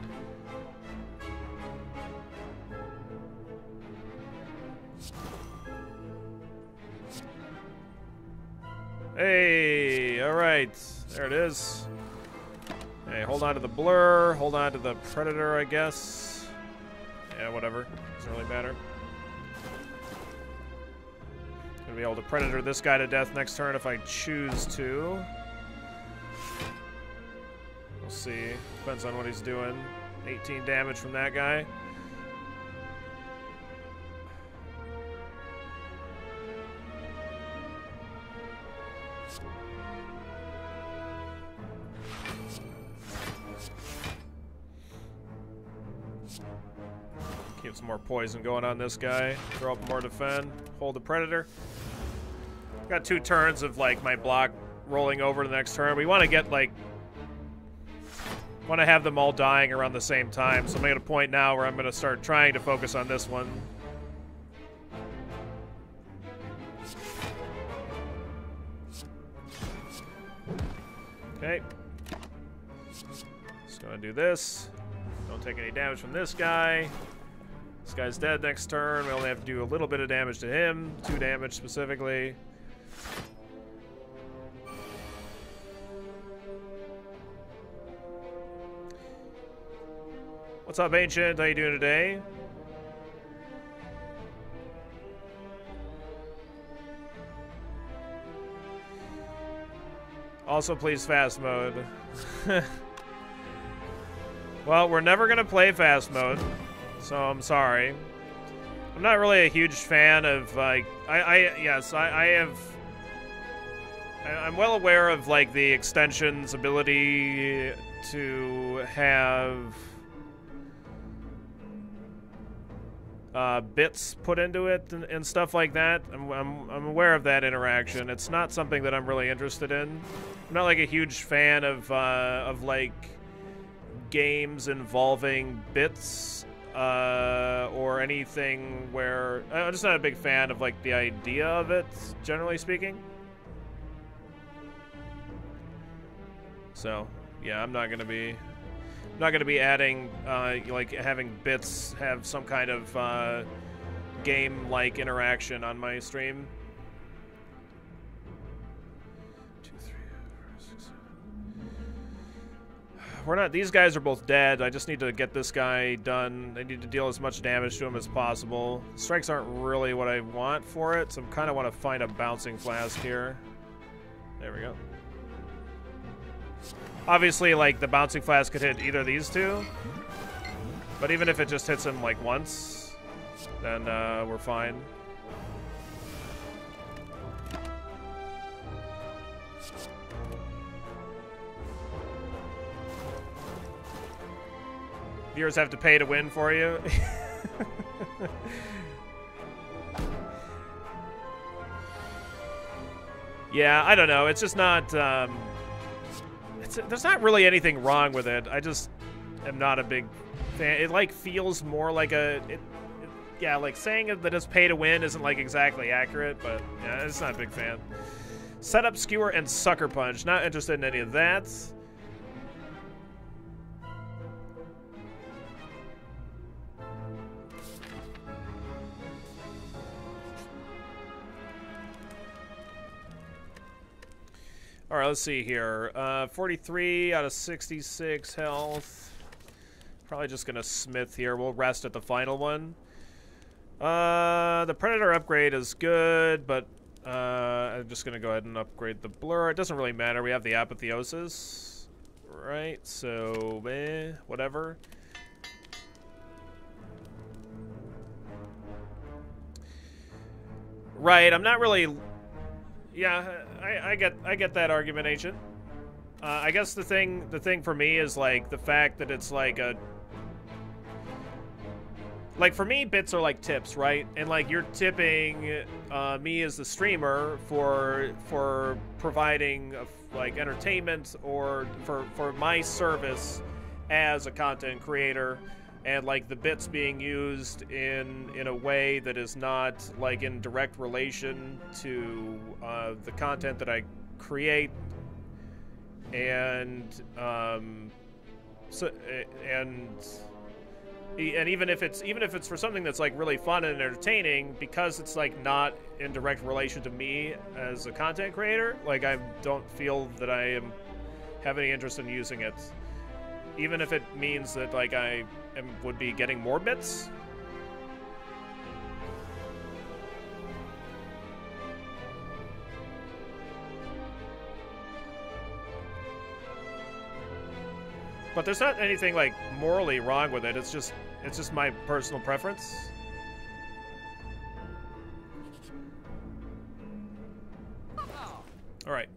Hey, all right, there it is. Hey, hold on to the blur, hold on to the predator, I guess. Yeah, whatever, doesn't really matter. Gonna be able to predator this guy to death next turn if I choose to. We'll see. Depends on what he's doing. 18 damage from that guy. Keep some more poison going on this guy. Throw up more defend. Hold the predator. Got 2 turns of like my block rolling over to the next turn. We want to get like... want to have them all dying around the same time, so I'm at a point now where I'm going to start trying to focus on this one. Okay. Just going to do this. Don't take any damage from this guy. This guy's dead next turn. We only have to do a little bit of damage to him. 2 damage specifically. What's up, Ancient? How you doing today? Also, please fast mode. Well, we're never gonna play fast mode, so I'm sorry. I'm not really a huge fan of like I'm well aware of like the extension's ability to have bits put into it and stuff like that. I'm aware of that interaction. It's not something that I'm really interested in. I'm not like a huge fan of like games involving bits or anything where I'm just not a big fan of like the idea of it, generally speaking. So yeah, I'm not gonna be adding like having bits have some kind of game-like interaction on my stream. We're not. These guys are both dead. I just need to get this guy done. I need to deal as much damage to him as possible. Strikes aren't really what I want for it, so I kind of want to find a bouncing flask here. There we go. Obviously, like, the bouncing flask could hit either of these two. But even if it just hits him, like, once, then we're fine. Viewers have to pay to win for you. Yeah, I don't know. It's just not... there's not really anything wrong with it. I just am not a big fan. It, like, feels more like a... yeah, like, saying that it's pay to win isn't, like, exactly accurate, but, yeah, it's not a big fan. Setup, Skewer, and Sucker Punch. Not interested in any of that. All right, let's see here. 43 out of 66 health. Probably just gonna smith here. We'll rest at the final one. The Predator upgrade is good, but I'm just gonna go ahead and upgrade the Blur. It doesn't really matter. We have the Apotheosis, right? So, whatever. Right, I'm not really... Yeah, I get that argument, Ancient. I guess the thing for me is, like, the fact that it's like a... Like, for me, bits are like tips, right? And, like, you're tipping me as the streamer for providing, like, entertainment or for my service as a content creator. And, like, the bits being used in a way that is not, like, in direct relation to the content that I create. And, and even if it's for something that's, like, really fun and entertaining, because it's, like, not in direct relation to me as a content creator, like, I don't feel that I have any interest in using it. Even if it means that, like, I would be getting more bits. But there's not anything, like, morally wrong with it. It's just my personal preference. All right.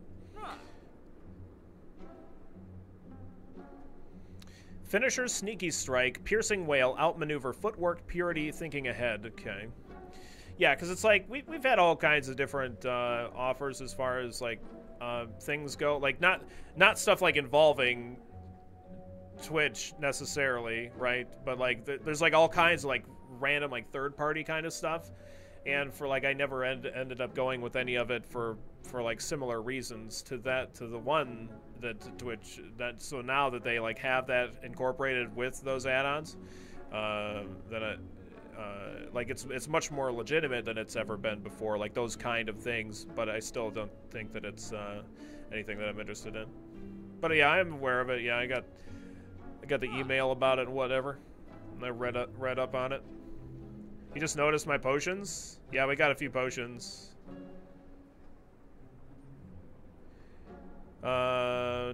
Finisher, Sneaky Strike, Piercing Wail, Outmaneuver, Footwork, Purity, Thinking Ahead. Okay. Yeah, because it's like, we've had all kinds of different offers as far as, like, things go. Like, not stuff, like, involving Twitch, necessarily, right? But, like, there's, like, all kinds of, like, random, like, third-party kind of stuff. And for, like, I never ended up going with any of it for like, similar reasons to the one that Twitch, so now that they, like, have that incorporated with those add-ons, like, it's much more legitimate than it's ever been before, like, those kind of things, but I still don't think that it's anything that I'm interested in. But yeah, I'm aware of it. Yeah, I got the email about it and whatever, and I read up on it. You just noticed my potions? Yeah, we got a few potions. I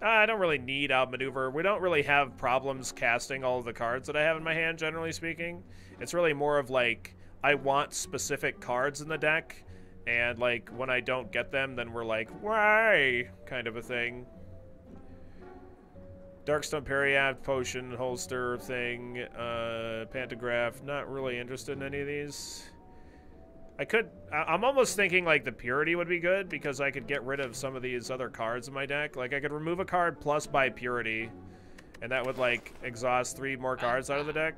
don't really need Outmaneuver. We don't really have problems casting all of the cards that I have in my hand, generally speaking. It's really more of, like, I want specific cards in the deck, and, like, when I don't get them, then we're like, why? Kind of a thing. Darkstone Periapt, Potion, Holster thing, Pantograph. Not really interested in any of these. I'm almost thinking, like, the Purity would be good, because I could get rid of some of these other cards in my deck. Like, I could remove a card plus buy Purity, and that would, like, exhaust 3 more cards out of the deck.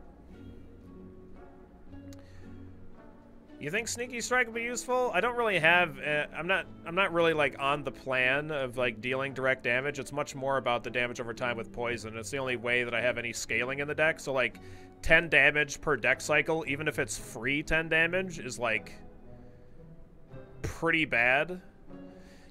You think Sneaky Strike would be useful? I don't really have... I'm not really, like, on the plan of, like, dealing direct damage. It's much more about the damage over time with Poison. It's the only way that I have any scaling in the deck. So, like, 10 damage per deck cycle, even if it's free 10 damage, is, like, pretty bad.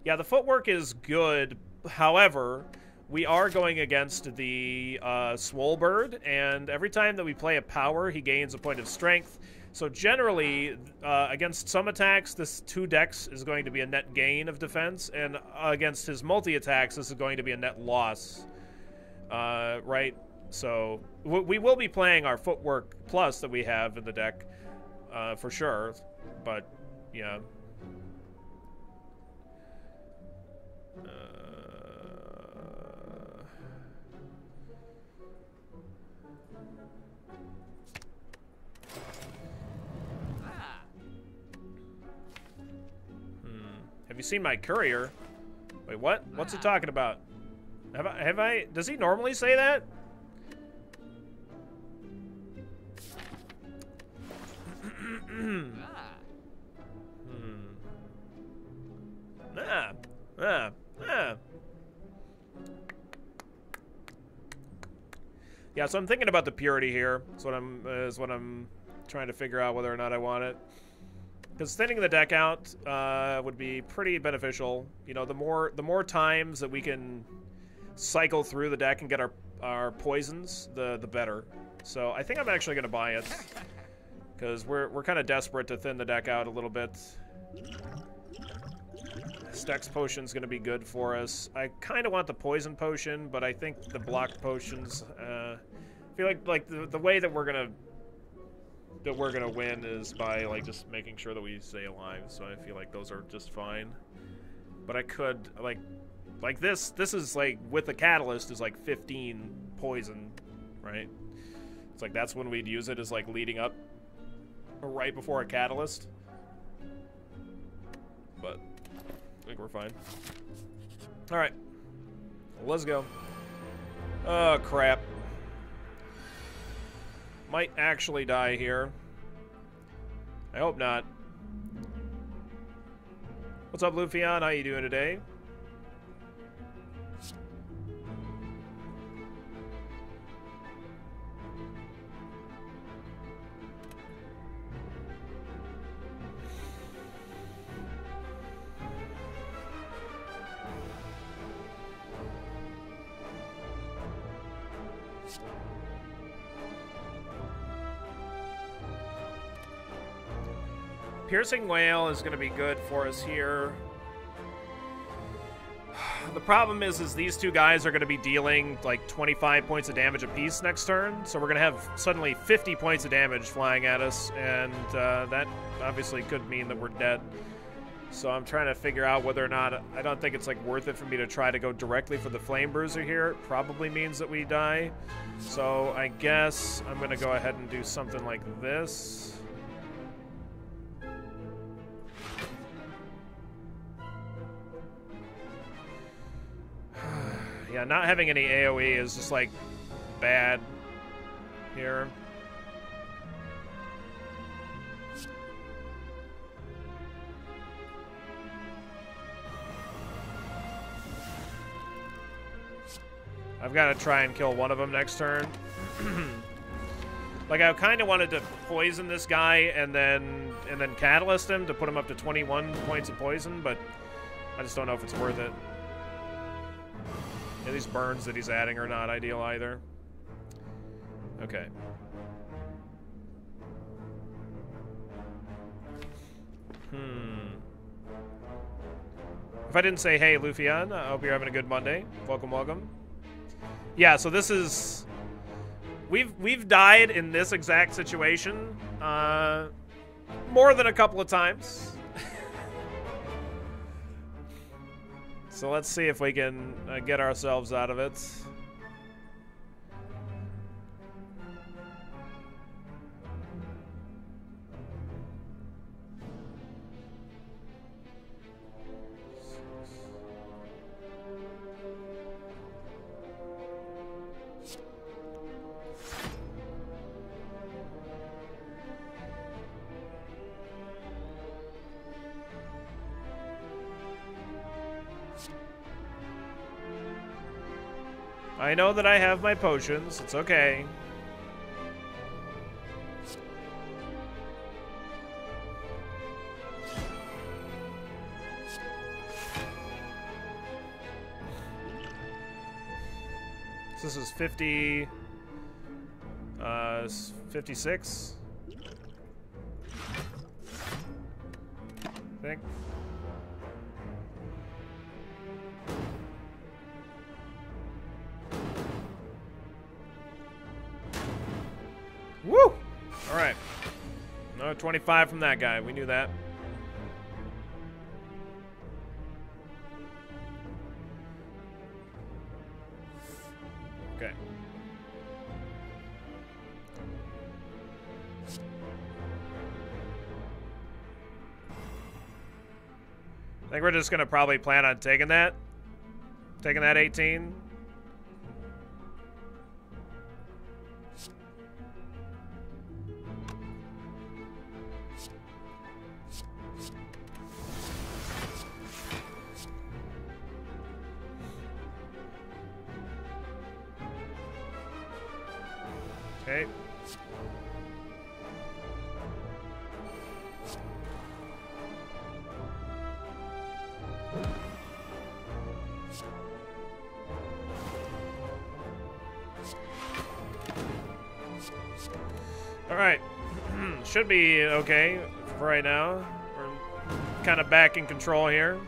Yeah, the Footwork is good. However, we are going against the Swolebird, and every time that we play a power, he gains a point of strength. So generally, against some attacks, this 2 dex is going to be a net gain of defense, and against his multi-attacks, this is going to be a net loss. Right? So we will be playing our Footwork Plus that we have in the deck, for sure, but, yeah. Have you seen my courier? Wait, what? What's he talking about? Have I? Does he normally say that? Yeah, so I'm thinking about the purity here. Is what I'm trying to figure out whether or not I want it. Because thinning the deck out would be pretty beneficial. You know, the more times that we can cycle through the deck and get our poisons, the better. So I think I'm actually gonna buy it. Because we're kind of desperate to thin the deck out a little bit. Stex Potion's going to be good for us. I kind of want the Poison Potion, but I think the block potions... I feel like the way that we're gonna win is by like just making sure that we stay alive. So I feel like those are just fine. But I could like this is like with the catalyst is like 15 poison, right? It's like that's when we'd use it, is like leading up right before a catalyst. But I think we're fine. All right, let's go. Oh crap. Might actually die here. I hope not. What's up, Lufion? How you doing today? Piercing Whale is going to be good for us here. The problem is these two guys are going to be dealing like 25 points of damage apiece next turn, so we're going to have suddenly 50 points of damage flying at us, and that obviously could mean that we're dead. So I'm trying to figure out whether or not... I don't think it's like worth it for me to try to go directly for the Flame Bruiser here. It probably means that we die. So I guess I'm going to go ahead and do something like this. Yeah, not having any AoE is just, like, bad here. I've got to try and kill one of them next turn. Like, I kind of wanted to poison this guy and then catalyst him to put him up to 21 points of poison, but I just don't know if it's worth it. Yeah, these burns that he's adding are not ideal either. Okay. If I didn't say hey, Lufion, I hope you're having a good Monday. Welcome, welcome. Yeah, so this is... We've died in this exact situation more than a couple of times. So let's see if we can get ourselves out of it. I know that I have my potions. It's okay. So this is 50... 56? I think. Woo! Alright. Another 25 from that guy. We knew that. Okay. I think we're just gonna probably plan on taking that. Taking that 18. Okay. All right. Should be okay for right now. We're kind of back in control here.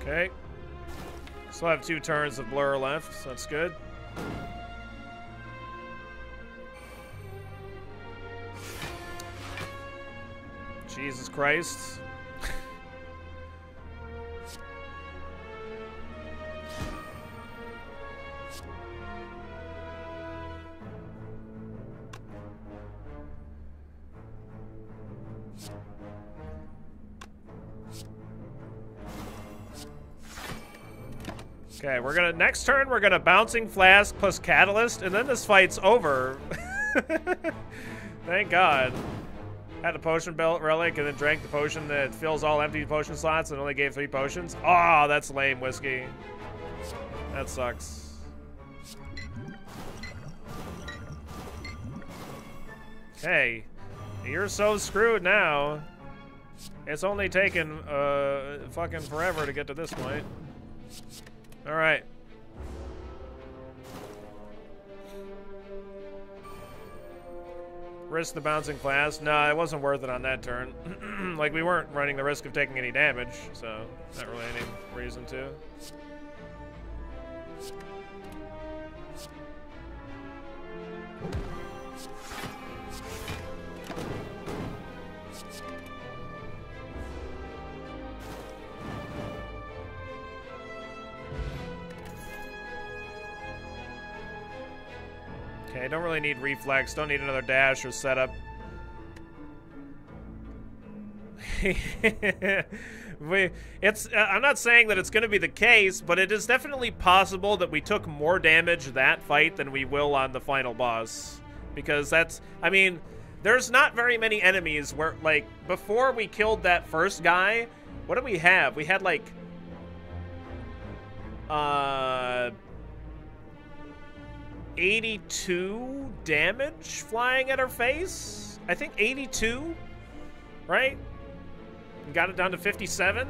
Okay. Still have 2 turns of blur left, so that's good. Jesus Christ. Okay, we're gonna, next turn, we're gonna Bouncing Flask plus Catalyst, and then this fight's over. Thank God. Had a potion belt relic and then drank the potion that fills all empty potion slots and only gave 3 potions. Oh, that's lame, Whiskey. That sucks. Hey, you're so screwed now. It's only taken fucking forever to get to this point. All right. Risk the Bouncing Flask. No, it wasn't worth it on that turn. Like, we weren't running the risk of taking any damage, so not really any reason to. Okay, don't really need reflex, don't need another dash or setup. I'm not saying that it's going to be the case, but it is definitely possible that we took more damage that fight than we will on the final boss. Because that's, I mean, there's not very many enemies where, like, before we killed that first guy, what did we have? We had, like, 82 damage flying at her face? I think 82, right? Got it down to 57.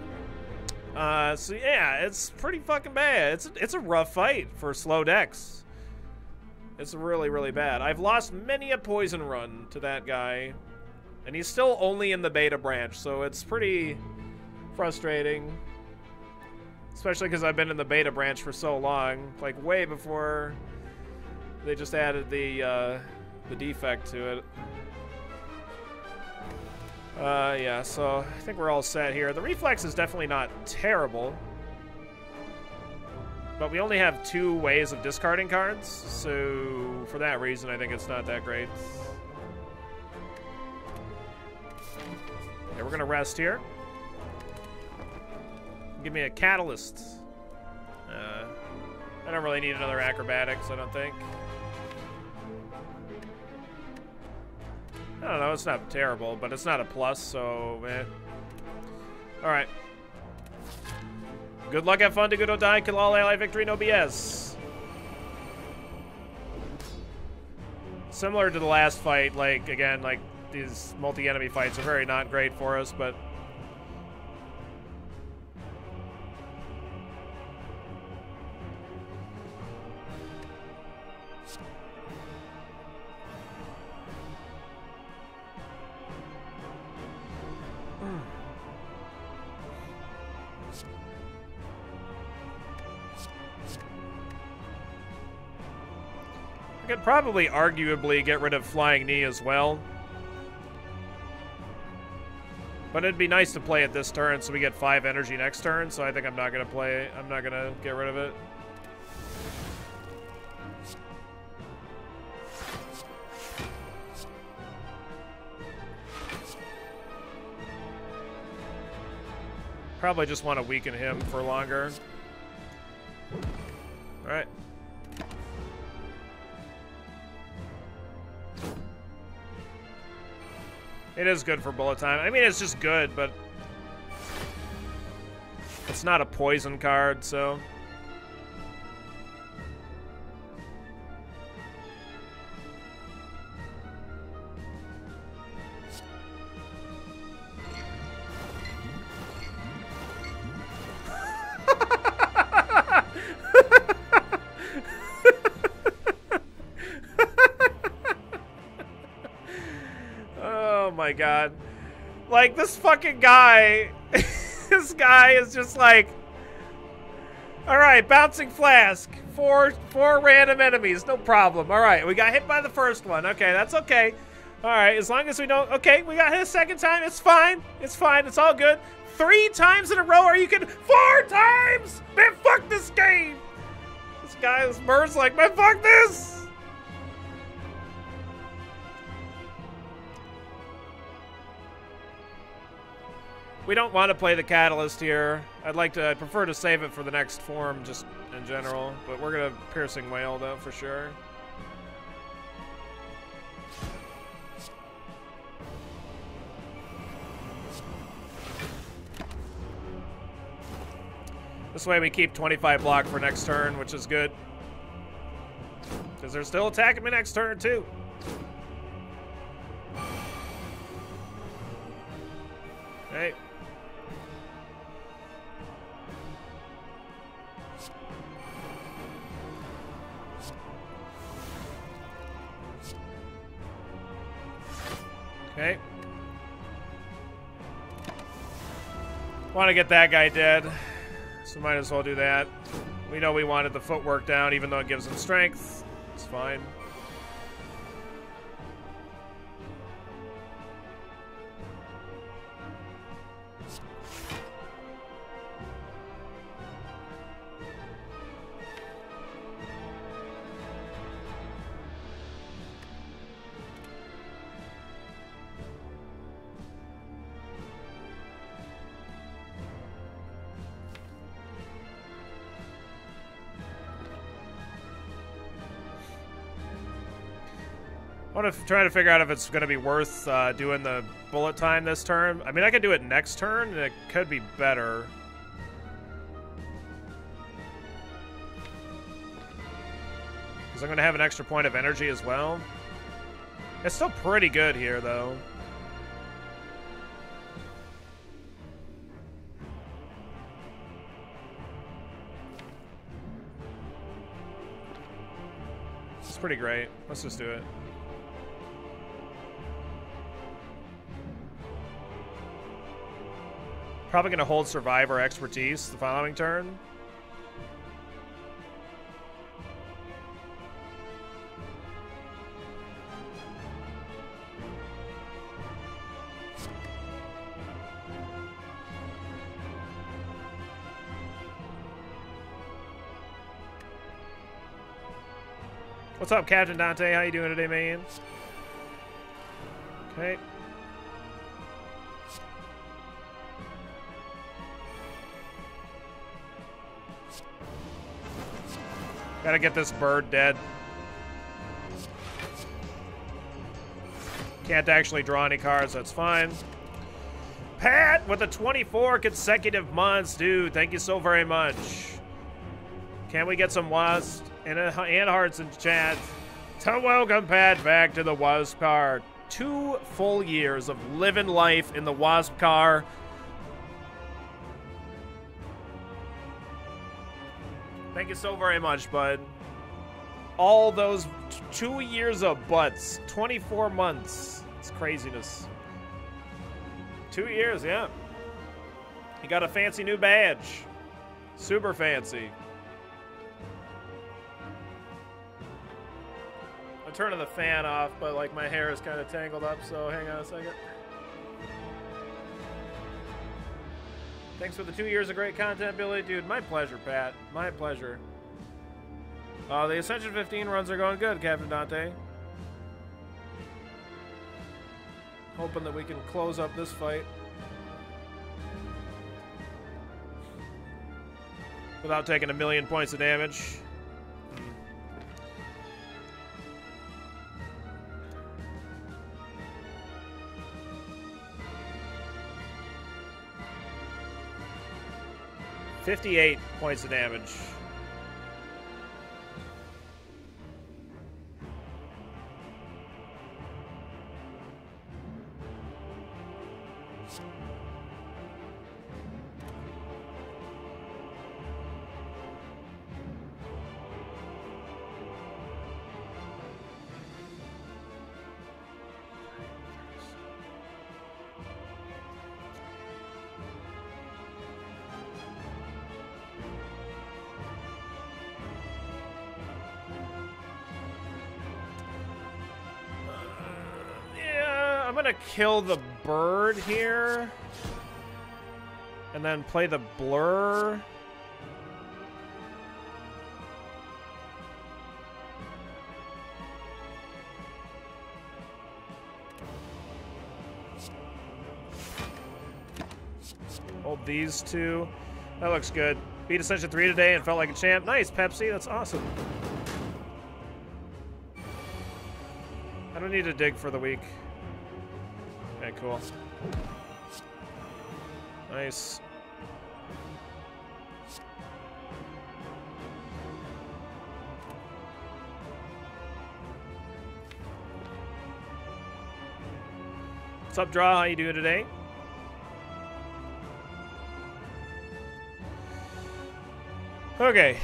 So yeah, it's pretty fucking bad. It's a rough fight for slow decks. It's really, really bad. I've lost many a poison run to that guy, and he's still only in the beta branch, so it's pretty frustrating. Especially because I've been in the beta branch for so long, like way before they just added the defect to it. Yeah, so I think we're all set here. The reflex is definitely not terrible, but we only have 2 ways of discarding cards, so for that reason, I think it's not that great. Okay, we're gonna rest here. Give me a catalyst. I don't really need another acrobatics, I don't think. I don't know, it's not terrible, but it's not a plus, so eh. Alright. Good luck, have fun, do good, don't die, kill all ally victory, no BS. Similar to the last fight, like, again, like, these multi-enemy fights are very not great for us, but... I could probably arguably get rid of Flying Knee as well. But it'd be nice to play it this turn so we get 5 energy next turn, so I think I'm not gonna play, I'm not gonna get rid of it. Probably just want to weaken him for longer. Alright. It is good for bullet time. I mean, it's just good, but it's not a poison card, so... my god. Like, this fucking guy, this guy is just like, alright, bouncing flask, four random enemies, no problem. Alright, we got hit by the first one. Okay, that's okay. Alright, as long as we don't, okay, we got hit a second time, it's fine. It's fine, it's all good. 3 times in a row, are you kidding? 4 times! Man, fuck this game! This guy, this bird's like, man, fuck this! We don't want to play the Catalyst here. I'd prefer to save it for the next form, just in general. But we're gonna Piercing Wail, though, for sure. This way we keep 25 block for next turn, which is good. Because they're still attacking me next turn, too. Hey. Okay. Want to get that guy dead, so might as well do that. We know we wanted the footwork down, even though it gives him strength. It's fine. I want to try to figure out if it's going to be worth doing the bullet time this turn. I mean, I could do it next turn, and it could be better. Because I'm going to have an extra point of energy as well. It's still pretty good here, though. It's pretty great. Let's just do it. Probably going to hold Survivor Expertise the following turn. What's up, Captain Dante? How you doing today, man? Okay. Gotta get this bird dead. Can't actually draw any cards, that's fine. Pat with the 24 consecutive months. Dude, thank you so very much. Can we get some Wasp and hearts in chat? To welcome Pat back to the Wasp car. 2 full years of living life in the Wasp car. Thank you so very much, bud. All those 2 years of butts. 24 months. It's craziness. 2 years, yeah. You got a fancy new badge. Super fancy. I'm turning the fan off, but like my hair is kind of tangled up, so hang on a second. Thanks for the 2 years of great content, Billy. Dude, my pleasure, Pat. My pleasure. The Ascension 15 runs are going good, Captain Dante. Hoping that we can close up this fight without taking 1,000,000 points of damage. 58 points of damage. I'm gonna kill the bird here and then play the blur. Hold these two. That looks good. Beat Ascension 3 today and felt like a champ. Nice, Pepsi. That's awesome. I don't need to dig for the week. Okay, cool. Nice. What's up, Draw? How you doing today? Okay.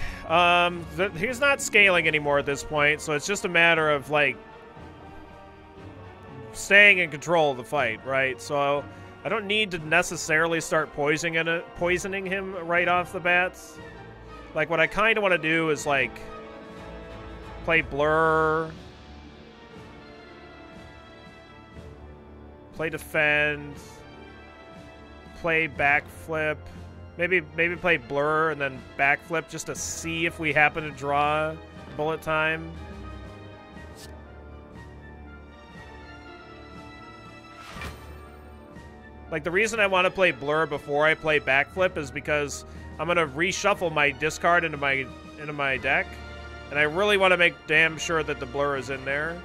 He's not scaling anymore at this point, so it's just a matter of, like, staying in control of the fight, right? So I don't need to necessarily start poisoning him right off the bat. Like, what I kind of want to do is, like, play Blur, play Defend, play Backflip, maybe play Blur and then Backflip just to see if we happen to draw bullet time. Like, the reason I want to play Blur before I play Backflip is because I'm going to reshuffle my discard into my deck, and I really want to make damn sure that the Blur is in there.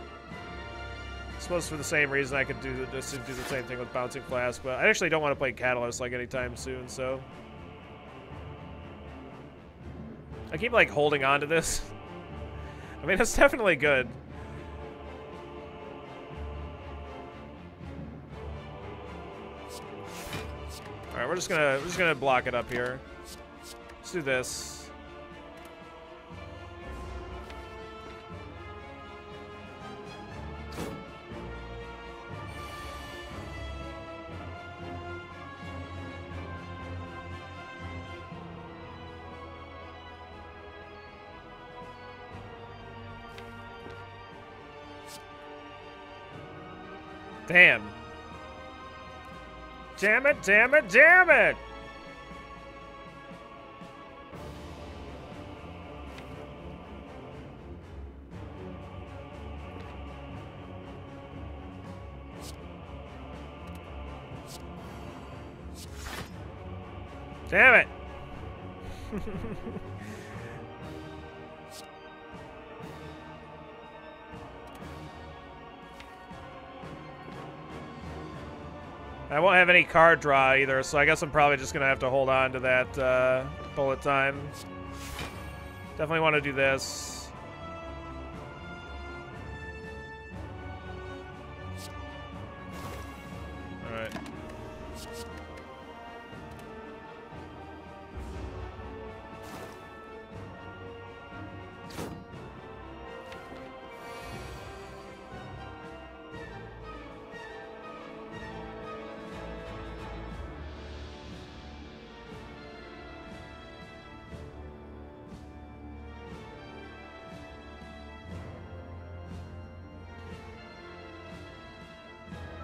I suppose for the same reason I could do the same thing with Bouncing Flask, but I actually don't want to play Catalyst, like, anytime soon, so... I keep, like, holding on to this. I mean, it's definitely good. All right, we're just gonna block it up here. Let's do this. Damn. Damn it, damn it, damn it! Damn it! I won't have any card draw either, so I guess I'm probably just gonna have to hold on to that bullet time. Definitely want to do this. All right.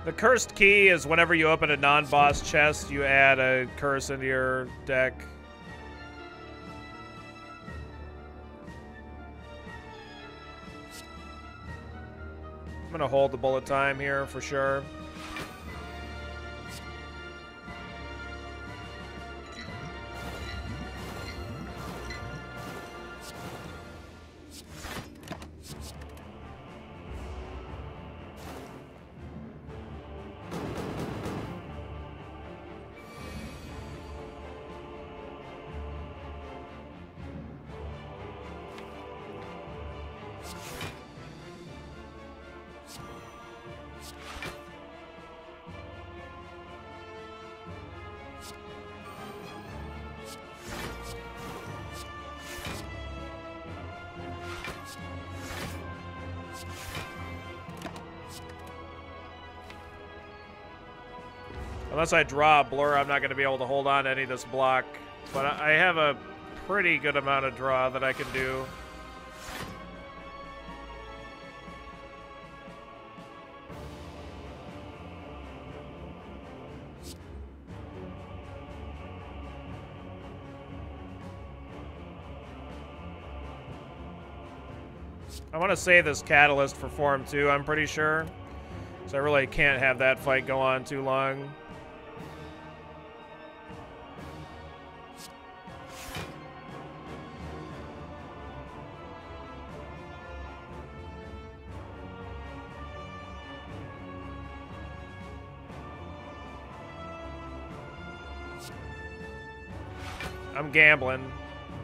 The cursed key is whenever you open a non-boss chest, you add a curse into your deck. I'm gonna hold the bullet time here for sure. Unless I draw a blur, I'm not going to be able to hold on to any of this block. But I have a pretty good amount of draw that I can do. I want to save this Catalyst for Form 2, I'm pretty sure. So I really can't have that fight go on too long. I'm gambling.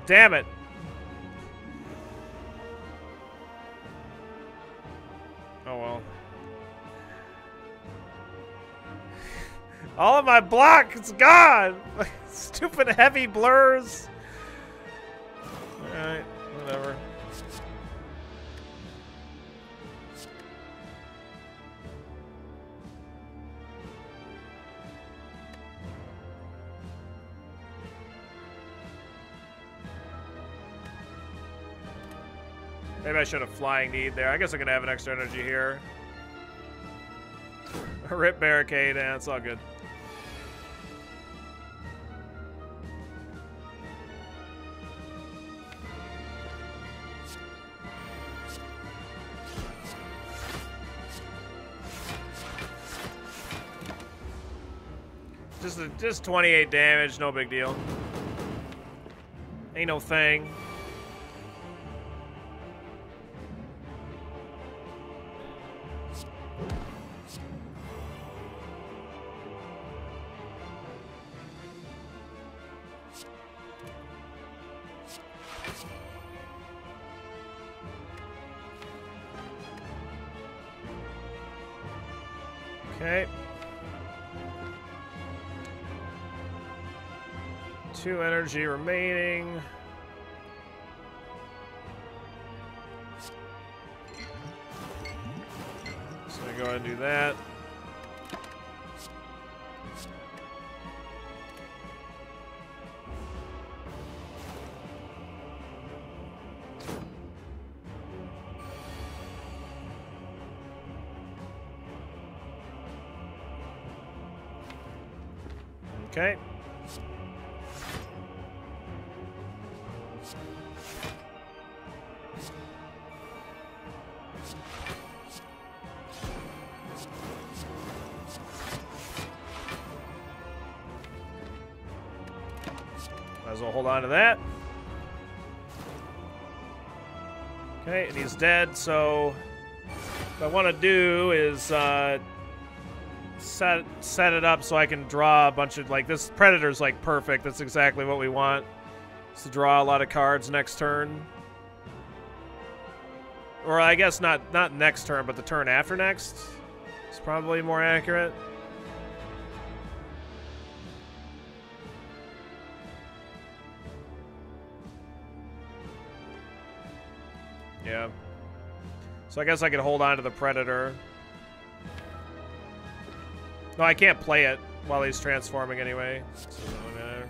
Damn it. Oh well. All of my block is gone. Stupid heavy blurs. Alright, whatever. Maybe I should have flying need there. I guess I'm gonna have an extra energy here. Rip barricade, and it's all good. Just 28 damage, no big deal. Ain't no thing. Okay. 2 energy remaining. So I'm gonna go ahead and do that. Okay. Might as well hold on to that. Okay, and he's dead, so what I want to do is set it up so I can draw a bunch of, like, this Predator's like perfect. That's exactly what we want. Is to draw a lot of cards next turn. Or I guess not next turn, but the turn after next. It's probably more accurate. Yeah. So I guess I could hold on to the Predator. No, I can't play it while he's transforming anyway. So it doesn't matter.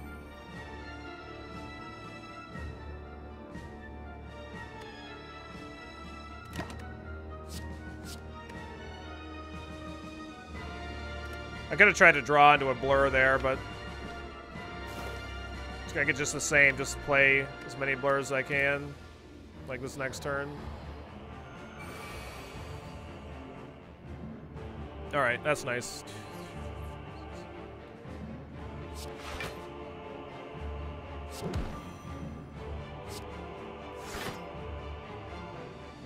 I could have tried to draw into a blur there, but I get just the same. Just play as many blurs as I can, like this next turn. All right, that's nice.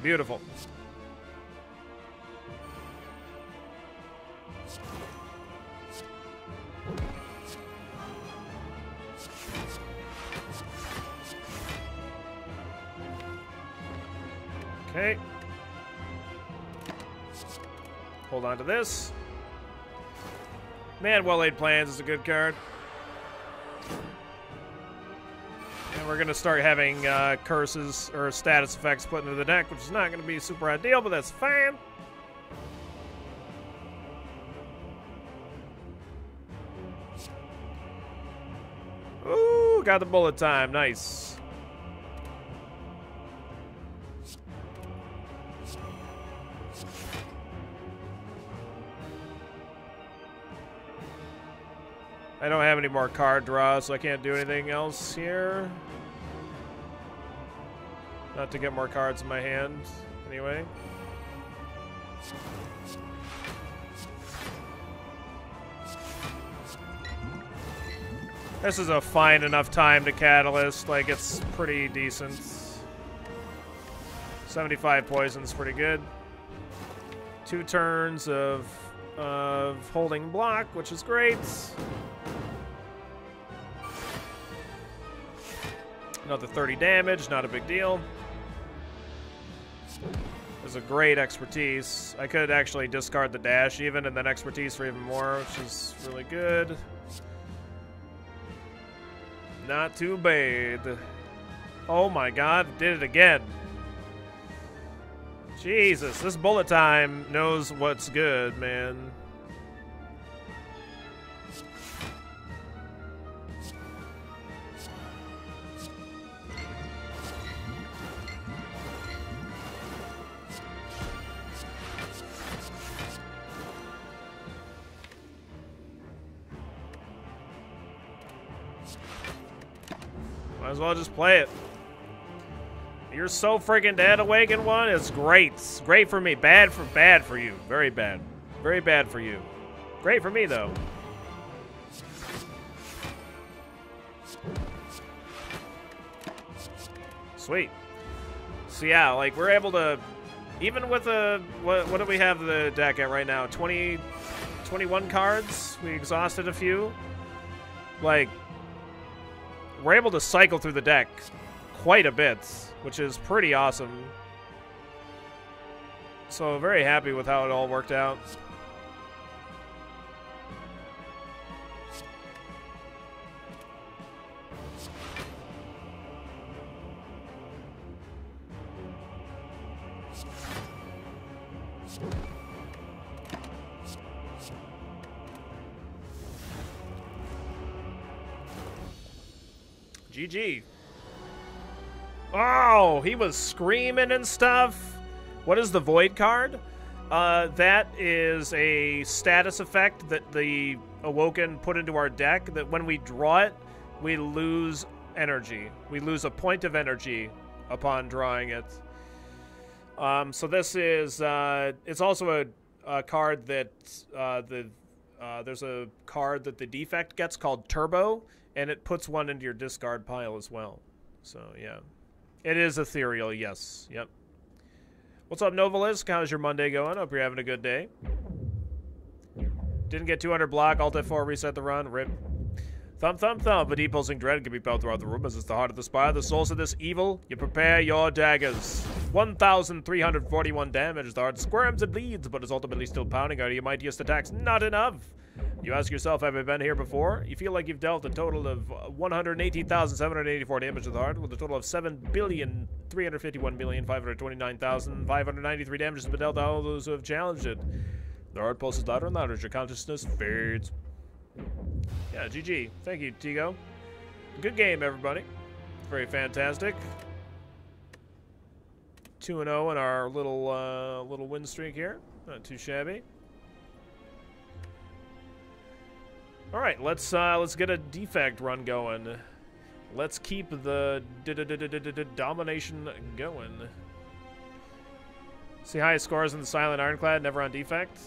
Beautiful. Okay. Hold on to this. Man, Well-Laid Plans is a good card. And we're going to start having curses or status effects put into the deck, which is not going to be super ideal, but that's fine. Ooh, got the bullet time. Nice. I don't have any more card draws, so I can't do anything else here. Not to get more cards in my hand, anyway. This is a fine enough time to Catalyst, like it's pretty decent. 75 poison's pretty good. 2 turns of holding block, which is great. Another 30 damage, not a big deal. There's a great expertise. I could actually discard the dash even, and then expertise for even more, which is really good. Not too bad. Oh my god, did it again. Jesus, this bullet time knows what's good, man. Might as well just play it. You're so freaking dead, Awakened One. It's great. It's great for me. Bad for you. Very bad. Very bad for you. Great for me though. Sweet. So yeah, like we're able to, even with a what do we have the deck at right now? 21 cards. We exhausted a few. Like, we're able to cycle through the deck quite a bit, which is pretty awesome. So very happy with how it all worked out. GG. Oh, he was screaming and stuff. What is the Void card? That is a status effect that the Awoken put into our deck, that when we draw it, we lose energy. We lose a point of energy upon drawing it. So this is, it's also a card that, there's a card that the defect gets called Turbo, and it puts one into your discard pile as well. So, yeah. It is ethereal, yes. Yep. What's up, Novalisk? How's your Monday going? Hope you're having a good day. Didn't get 200 block. Alt F4, reset the run. Rip. Thump, thump, thump. A deep pulsing dread can be felt throughout the room as it's the heart of the spire. The source of this evil. You prepare your daggers. 1,341 damage as the heart squirms and bleeds, but is ultimately still pounding out of your mightiest attacks. Not enough. You ask yourself, have I been here before? You feel like you've dealt a total of 118,784 damage to the heart, with a total of 7,351,529,593 damage has been dealt to all those who have challenged it. The heart pulses louder and louder as your consciousness fades. Yeah, GG. Thank you, Tigo. Good game, everybody. Very fantastic. 2-0 in our little win streak here. Not too shabby. All right, let's get a defect run going. Let's keep the domination going. See highest scores in the Silent Ironclad, never on defect.